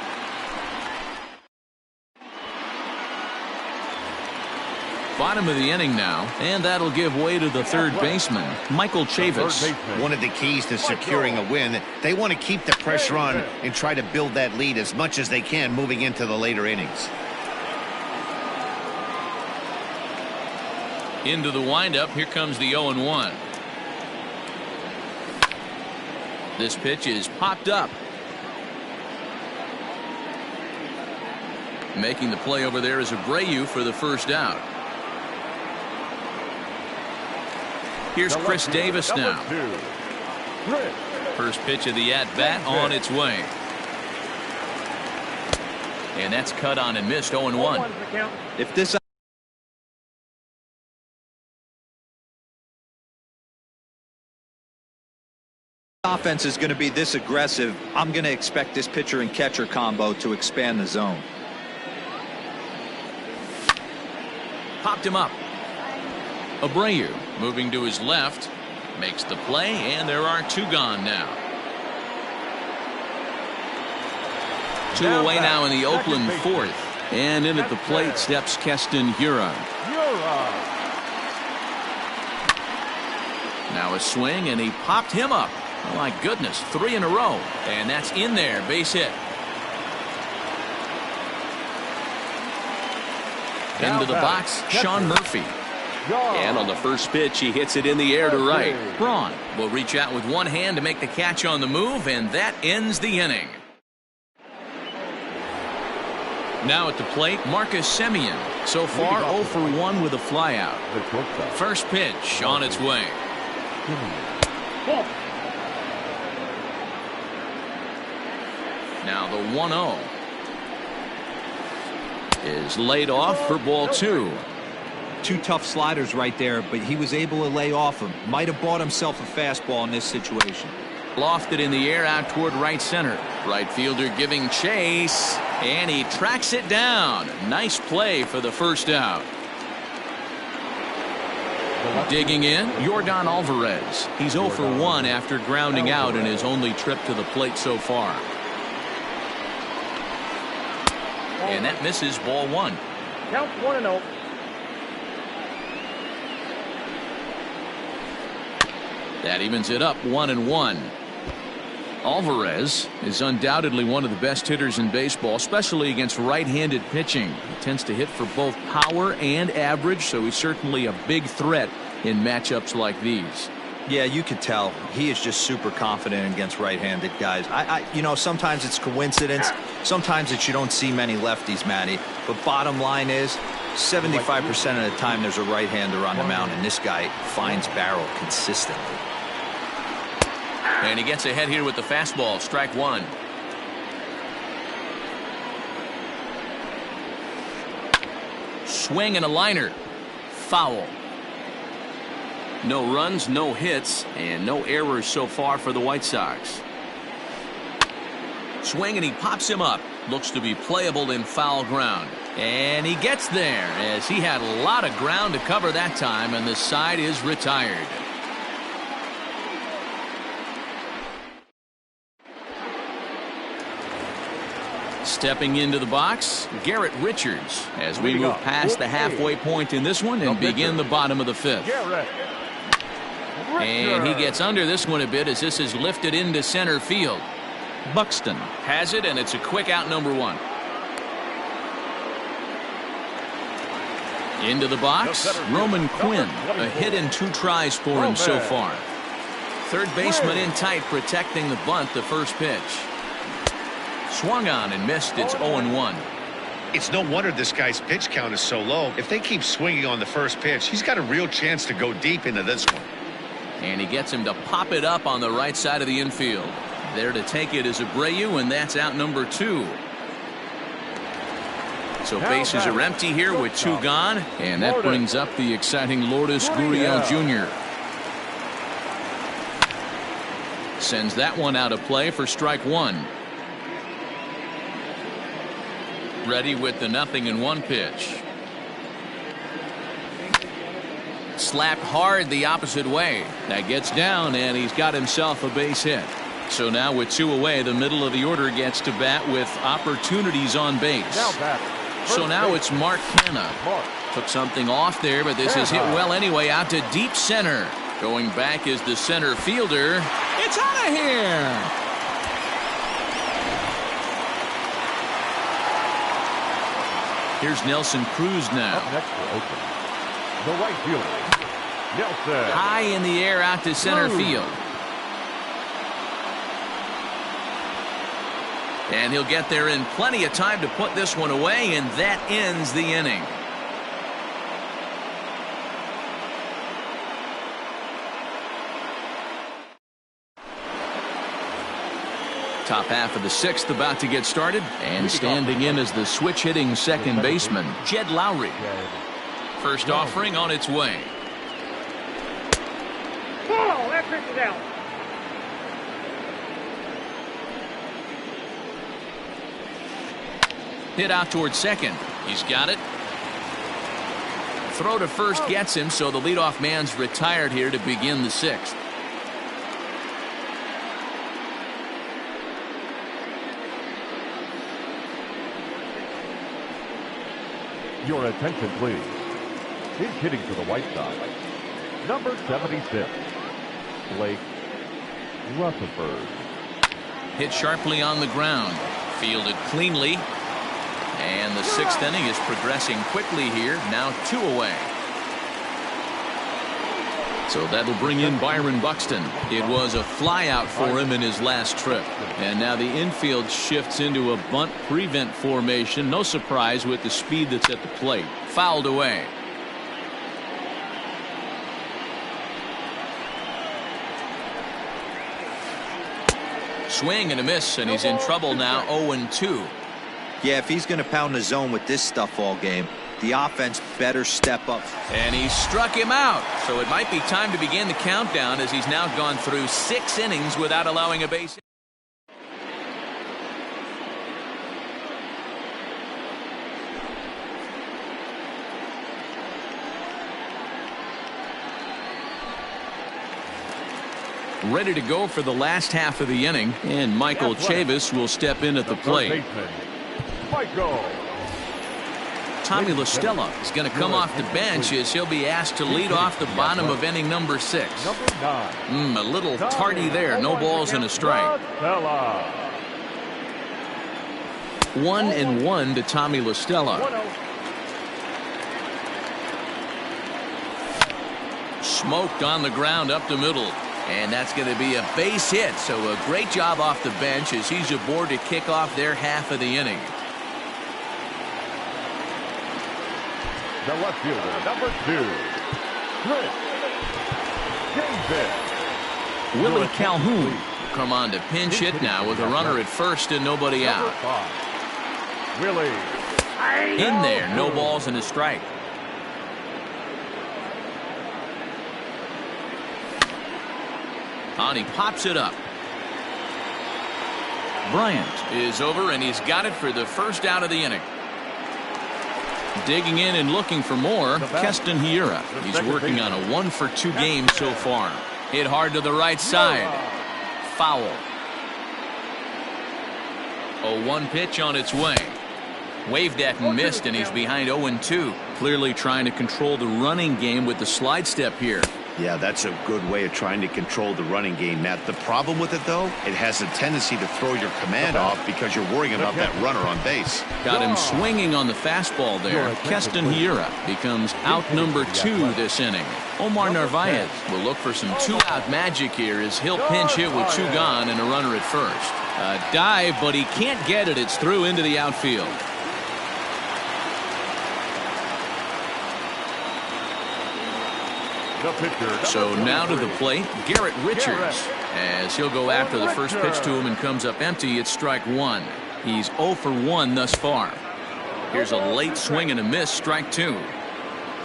Bottom of the inning now, and that'll give way to the third baseman, Michael Chavis. One of the keys to securing a win, they want to keep the pressure on and try to build that lead as much as they can moving into the later innings. Into the windup. Here comes the 0-1. This pitch is popped up. Making the play over there is Abreu for the first out. Here's Chris Davis now. First pitch of the at-bat on its way. And that's cut on and missed. 0-1. If this Offense is going to be this aggressive. I'm going to expect this pitcher and catcher combo to expand the zone. Popped him up. Abreu moving to his left, makes the play, and there are 2 gone now. 2 away now in the Oakland 4th. And in at the plate steps Keston Hiura. Now a swing, and he popped him up. Oh my goodness, 3 in a row. And that's in there, base hit. Into the box, Sean Murphy. And on the first pitch, he hits it in the air to right. Braun will reach out with one hand to make the catch on the move, and that ends the inning. Now at the plate, Marcus Semien. So far, 0 for 1 with a flyout. First pitch on its way. Now the 1-0 is laid off for ball 2. 2 tough sliders right there, but he was able to lay off him. Might have bought himself a fastball in this situation. Lofted in the air out toward right center. Right fielder giving chase, and he tracks it down. Nice play for the first out. Digging in, Yordan Alvarez. He's 0 for 1 after grounding out in his only trip to the plate so far. And that misses, ball 1. Count 1-0. That evens it up, 1-1. Alvarez is undoubtedly one of the best hitters in baseball, especially against right-handed pitching. He tends to hit for both power and average, so he's certainly a big threat in matchups like these. Yeah, you could tell he is just super confident against right-handed guys. You know, sometimes it's coincidence, sometimes it's you don't see many lefties, Matty. But bottom line is, 75% of the time there's a right-hander on the mound, and this guy finds barrel consistently. And he gets ahead here with the fastball, strike 1. Swing and a liner. Foul. No runs, no hits, and no errors so far for the White Sox. Swing, and he pops him up. Looks to be playable in foul ground. And he gets there as he had a lot of ground to cover that time, and the side is retired. Stepping into the box, Garrett Richards, as we move past the halfway point in this one and begin the bottom of the 5th. And he gets under this one a bit as this is lifted into center field. Buxton has it, and it's a quick out, number 1. Into the box, Roman Quinn. A hit in 2 tries for him so far. Third baseman in tight, protecting the bunt, the first pitch. Swung on and missed. It's 0-1. It's no wonder this guy's pitch count is so low. If they keep swinging on the first pitch, he's got a real chance to go deep into this one. And he gets him to pop it up on the right side of the infield. There to take it is Abreu, and that's out number 2. So bases are empty here with 2 gone, and that brings up the exciting Lourdes Gurriel Jr. Sends that one out of play for strike 1. Ready with the 0-1 pitch. Slapped hard the opposite way. That gets down, and he's got himself a base hit. So now with 2 away, the middle of the order gets to bat with opportunities on base. So now it's Mark Canha. Took something off there, but this is hit well anyway, out to deep center. Going back is the center fielder. It's out of here. Here's Nelson Cruz now. Up next for Oakland, the right fielder, Nelson. High in the air out to center field. And he'll get there in plenty of time to put this one away, and that ends the inning. Top half of the 6th about to get started, and standing in as the switch hitting second baseman, Jed Lowry. First offering on its way. Oh, that pitch is out. Hit out towards second. He's got it. Throw to first gets him, so the leadoff man's retired here to begin the sixth. Your attention, please. He's hitting for the White Sox. Number 76, Blake Rutherford. Hit sharply on the ground. Fielded cleanly. And the sixth inning is progressing quickly here. Now 2 away. So that'll bring in Byron Buxton. It was a flyout for him in his last trip. And now the infield shifts into a bunt prevent formation. No surprise with the speed that's at the plate. Fouled away. Swing and a miss, and he's in trouble now. 0-2. Yeah, if he's going to pound the zone with this stuff all game, the offense better step up. And he struck him out. So it might be time to begin the countdown, as he's now gone through 6 innings without allowing a base hit. Ready to go for the last half of the inning, and Michael Chavis will step in at the plate. Tommy LaStella is going to come off the bench as he'll be asked to lead off the bottom of inning number 6. A little tardy there. No balls and a strike. 1-1 to Tommy LaStella. Smoked on the ground up the middle. And that's going to be a base hit. So a great job off the bench as he's aboard to kick off their half of the inning. The left fielder, number 2, Chris Davis. Willie Calhoun will come on to pinch hit now with a runner at first and nobody out. Willie. In there, no balls and a strike. And he pops it up. Bryant is over, and he's got it for the first out of the inning. Digging in and looking for more, Keston Hiura. He's working on a 1-for-2 game so far. Hit hard to the right side. Foul. A 1 pitch on its way. Waved at and missed, and he's behind 0-2. Clearly trying to control the running game with the slide step here. Yeah, that's a good way of trying to control the running game, Matt. The problem with it, though, it has a tendency to throw your command off because you're worrying about that runner on base. Got him swinging on the fastball there. Keston Hiura becomes out number 2 this inning. Omar Narvaez will look for some 2-out magic here as he'll pinch hit with 2 gone and a runner at first. A dive, but he can't get it. It's through into the outfield. So now to the plate, Garrett Richards, as he'll go after the first pitch to him and comes up empty. It's strike 1. He's 0 for 1 thus far. Here's a late swing and a miss, strike 2.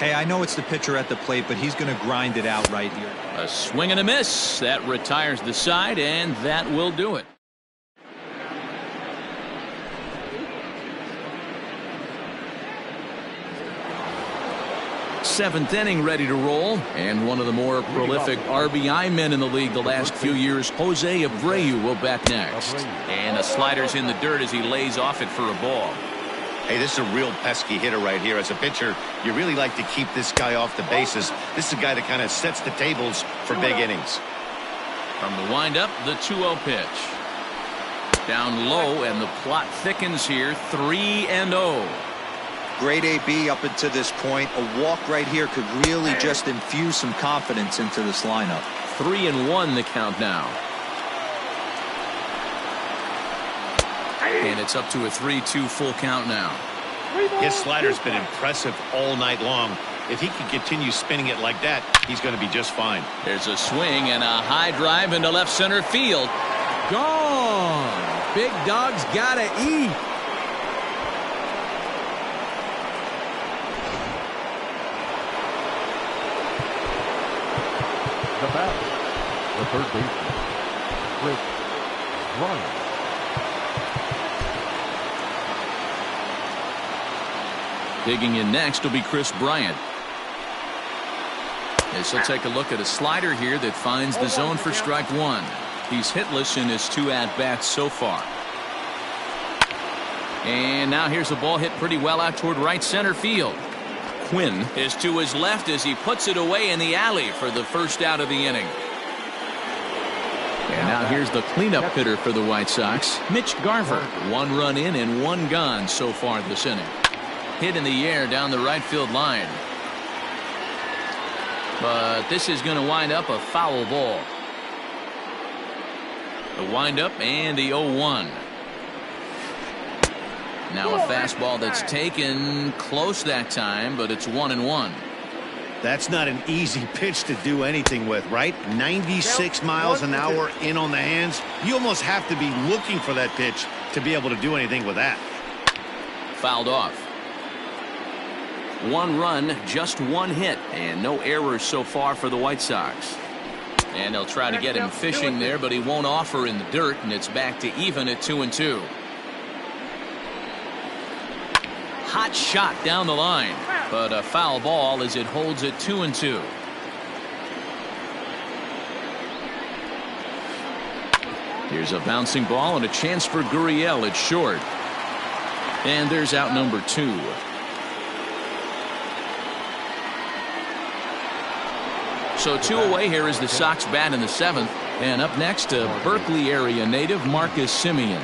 Hey, I know it's the pitcher at the plate, but he's going to grind it out right here. A swing and a miss. That retires the side, and that will do it. Seventh inning ready to roll, and one of the more prolific RBI men in the league the last few years, Jose Abreu, will bat next. And the slider's in the dirt as he lays off it for a ball. Hey, this is a real pesky hitter right here. As a pitcher, you really like to keep this guy off the bases. This is a guy that kind of sets the tables for big innings. From the windup, the 2-0 pitch. Down low, and the plot thickens here. 3-0. Great AB up until this point. A walk right here could really just infuse some confidence into this lineup. 3-1 the count now. And it's up to a 3-2 full count now. His slider's been impressive all night long. If he can continue spinning it like that, he's going to be just fine. There's a swing and a high drive into left center field. Gone. Big dog's gotta eat. The batter, the third baseman, Chris Bryant. Digging in next will be Chris Bryant. As he'll take a look at a slider here that finds the zone for strike one. He's hitless in his 2 at-bats so far. And now here's a ball hit pretty well out toward right center field. Quinn is to his left as he puts it away in the alley for the first out of the inning. And now here's the cleanup hitter for the White Sox, Mitch Garver. 1 run in and 1 gone so far this inning. Hit in the air down the right field line. But this is going to wind up a foul ball. The windup and the 0-1. Now a fastball that's taken close that time, but it's 1-1. That's not an easy pitch to do anything with, right? 96 miles an hour in on the hands. You almost have to be looking for that pitch to be able to do anything with that. Fouled off. 1 run, just 1 hit, and no errors so far for the White Sox. And they'll try to get him fishing there, but he won't offer in the dirt, and it's back to even at 2-2. Hot shot down the line, but a foul ball as it holds at 2-2. Here's a bouncing ball and a chance for Gurriel at short. And there's out number 2. So 2 away here as the Sox bat in the 7th. And up next, a Berkeley area native, Marcus Semien.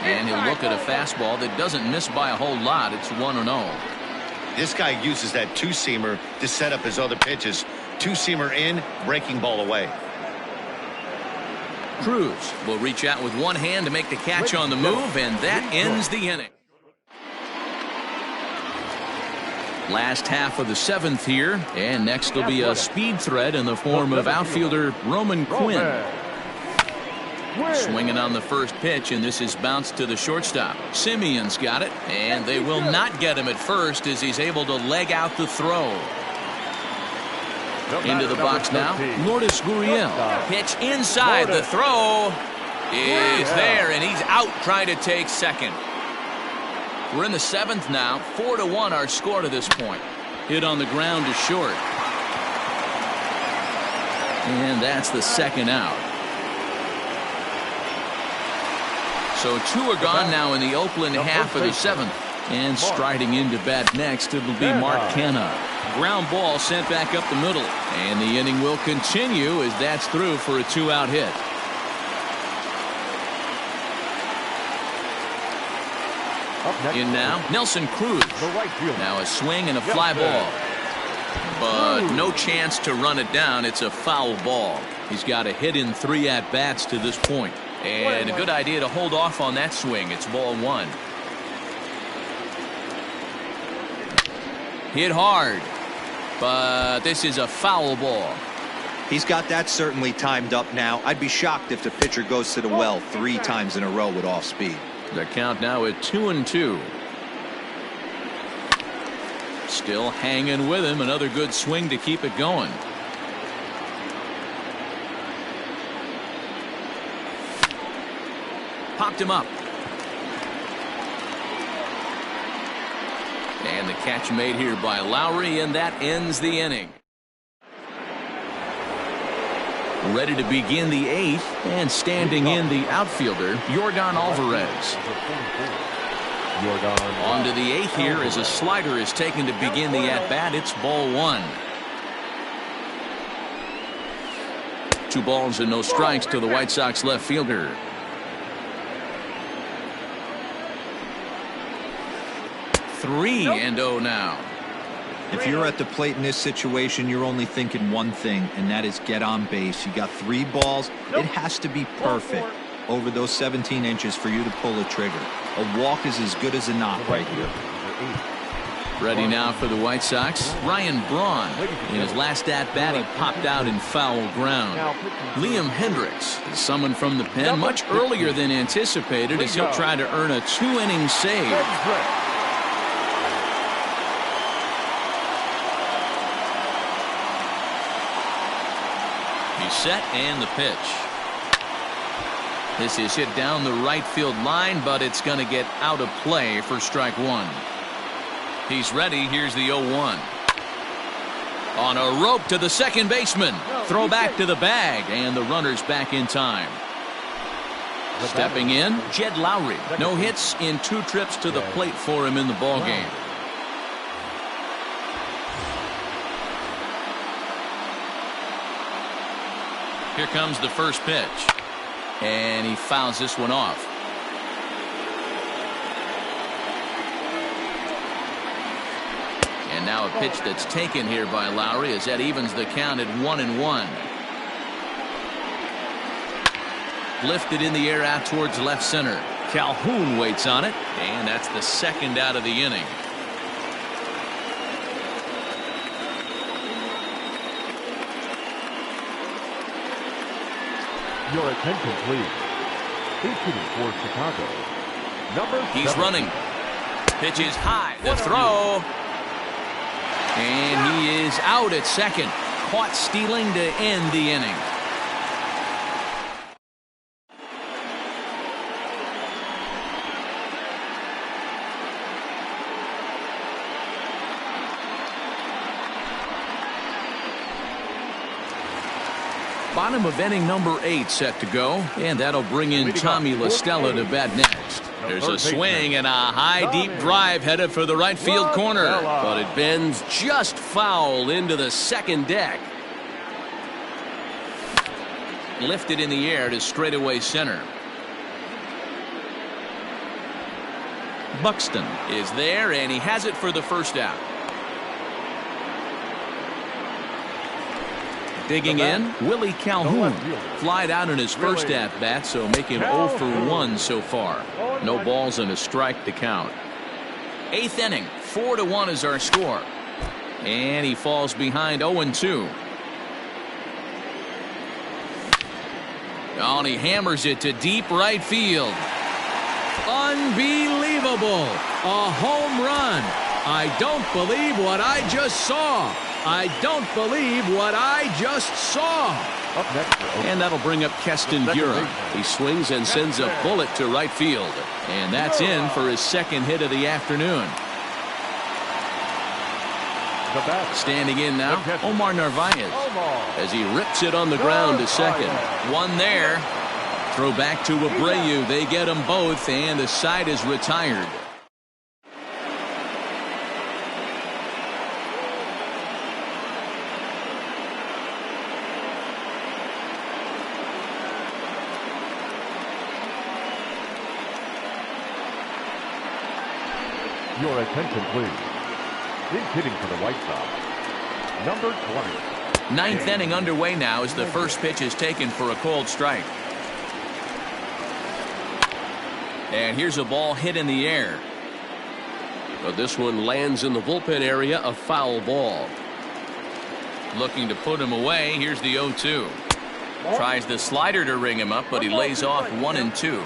And he'll look at a fastball that doesn't miss by a whole lot. It's 1-0. This guy uses that 2-seamer to set up his other pitches. 2-seamer in, breaking ball away. Cruz will reach out with 1 hand to make the catch on the move, and that ends the inning. Last half of the 7th here, and next will be a speed threat in the form of outfielder Roman Quinn. Swinging on the first pitch, and this is bounced to the shortstop. Simeon's got it, and they will not get him at first as he's able to leg out the throw. Into the box now, Lourdes Gurriel. Pitch inside, the throw is there, and he's out trying to take second. We're in the 7th now. 4-1 our score to this point. Hit on the ground to short. And that's the second out. So 2 are gone now in the Oakland half of the 7th. And striding into bat next, it'll be Mark Canha. Ground ball sent back up the middle. And the inning will continue as that's through for a 2-out hit. In now, Nelson Cruz. Now a swing and a fly ball. But no chance to run it down. It's a foul ball. He's got a hit in 3 at-bats to this point. And a good idea to hold off on that swing. It's ball 1. Hit hard. But this is a foul ball. He's got that certainly timed up now. I'd be shocked if the pitcher goes to the well 3 times in a row with off speed. The count now at 2-2. Still hanging with him. Another good swing to keep it going. Popped him up. And the catch made here by Lowry, and that ends the inning. Ready to begin the 8th, and standing in the outfielder, Yordan Alvarez. On to the 8th here as a slider is taken to begin the at-bat. It's ball 1. 2 balls and no strikes to the White Sox left fielder. Three and 0 now. If you're at the plate in this situation, you're only thinking one thing, and that is get on base. You got 3 balls. It has to be perfect over those 17 inches for you to pull a trigger. A walk is as good as a knock right here. Ready now for the White Sox, Ryan Braun. In his last at-bat, he popped out in foul ground. Liam Hendricks is summoned from the pen much earlier than anticipated as he'll try to earn a 2-inning save. Set and the pitch. This is hit down the right field line, but it's going to get out of play for strike 1. He's ready. Here's the 0-1. On a rope to the second baseman. Throw back to the bag, and the runner's back in time. Stepping in, Jed Lowry. No hits in 2 trips to the plate for him in the ballgame. Here comes the first pitch. And he fouls this one off. And now a pitch that's taken here by Lowry as that evens the count at 1-1. Lifted in the air out towards left center. Calhoun waits on it, and that's the second out of the inning. Your attention, please. Hitting for Chicago. He's 7. running. Pitch is high. The throw. And he is out at second. Caught stealing to end the inning. Bottom of inning number 8 set to go, and that'll bring in Tommy La Stella to bat next. There's a swing and a high deep drive headed for the right field corner, but it bends just foul into the second deck. Lifted in the air to straightaway center. Buxton is there, and he has it for the first out. Digging in, Willie Calhoun. Flied out in his first at-bat, so making 0 for 1 so far. No balls and a strike to count. 8th inning, 4-1 is our score. And he falls behind 0-2. Oh, and he hammers it to deep right field. Unbelievable. A home run. I don't believe what I just saw. I don't believe what I just saw. Up next, and that'll bring up Keston Gura. He swings and sends a bullet to right field. And that's in for his second hit of the afternoon. Standing in now, Omar Narvaez, as he rips it on the ground to second. One there. Throw back to Abreu. They get them both, and the side is retired. Your attention, please. He's hitting for the White Sox. Number 20. 9th inning underway now as the first pitch is taken for a cold strike. And here's a ball hit in the air. But this one lands in the bullpen area, a foul ball. Looking to put him away. Here's the 0-2. Tries the slider to ring him up, but he lays off 1-2.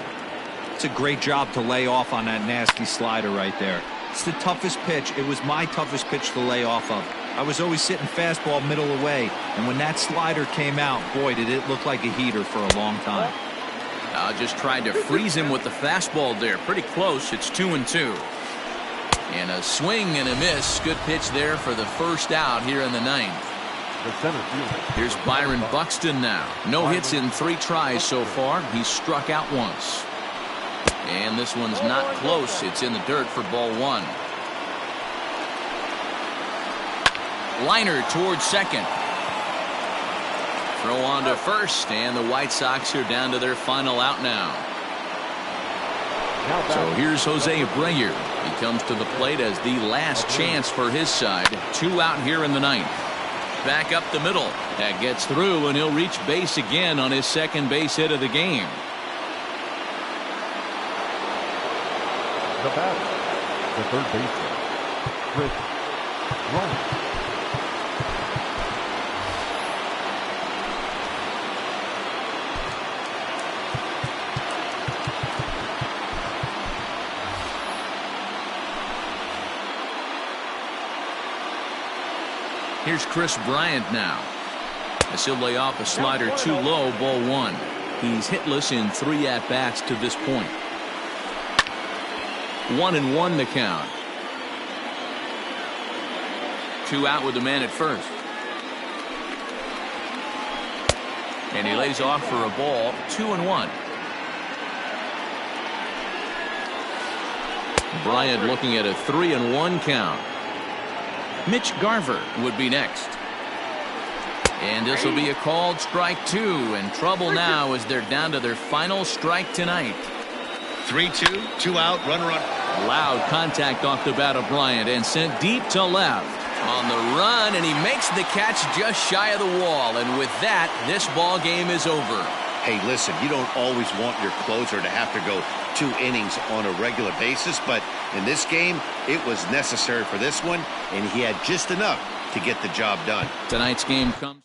It's a great job to lay off on that nasty slider right there. It's the toughest pitch. It was my toughest pitch to lay off of. I was always sitting fastball middle away, and when that slider came out, boy, did it look like a heater for a long time. Just tried to freeze him with the fastball there. Pretty close. It's 2-2. And a swing and a miss. Good pitch there for the first out here in the 9th. Here's Byron Buxton now. No hits in 3 tries so far. He's struck out once. And this one's not close. It's in the dirt for ball 1. Liner towards second. Throw on to first, and the White Sox are down to their final out now. So here's Jose Abreu. He comes to the plate as the last chance for his side. 2 out here in the 9th. Back up the middle. That gets through, and he'll reach base again on his second base hit of the game. The batter, the third baseman, Chris Bryant. Here's Chris Bryant now. As he'll lay off a slider too low, ball 1. He's hitless in 3 at-bats to this point. 1-1 the count. 2 out with the man at first. And he lays off for a ball, 2-1. Bryant looking at a 3-1 count. Mitch Garver would be next. And this will be a called strike 2, and trouble now as they're down to their final strike tonight. 3-2, 2 out, runner on. Loud contact off the bat of Bryant and sent deep to left. On the run, and he makes the catch just shy of the wall. And with that, this ball game is over. Hey, listen, you don't always want your closer to have to go 2 innings on a regular basis, but in this game, it was necessary for this one, and he had just enough to get the job done. Tonight's game comes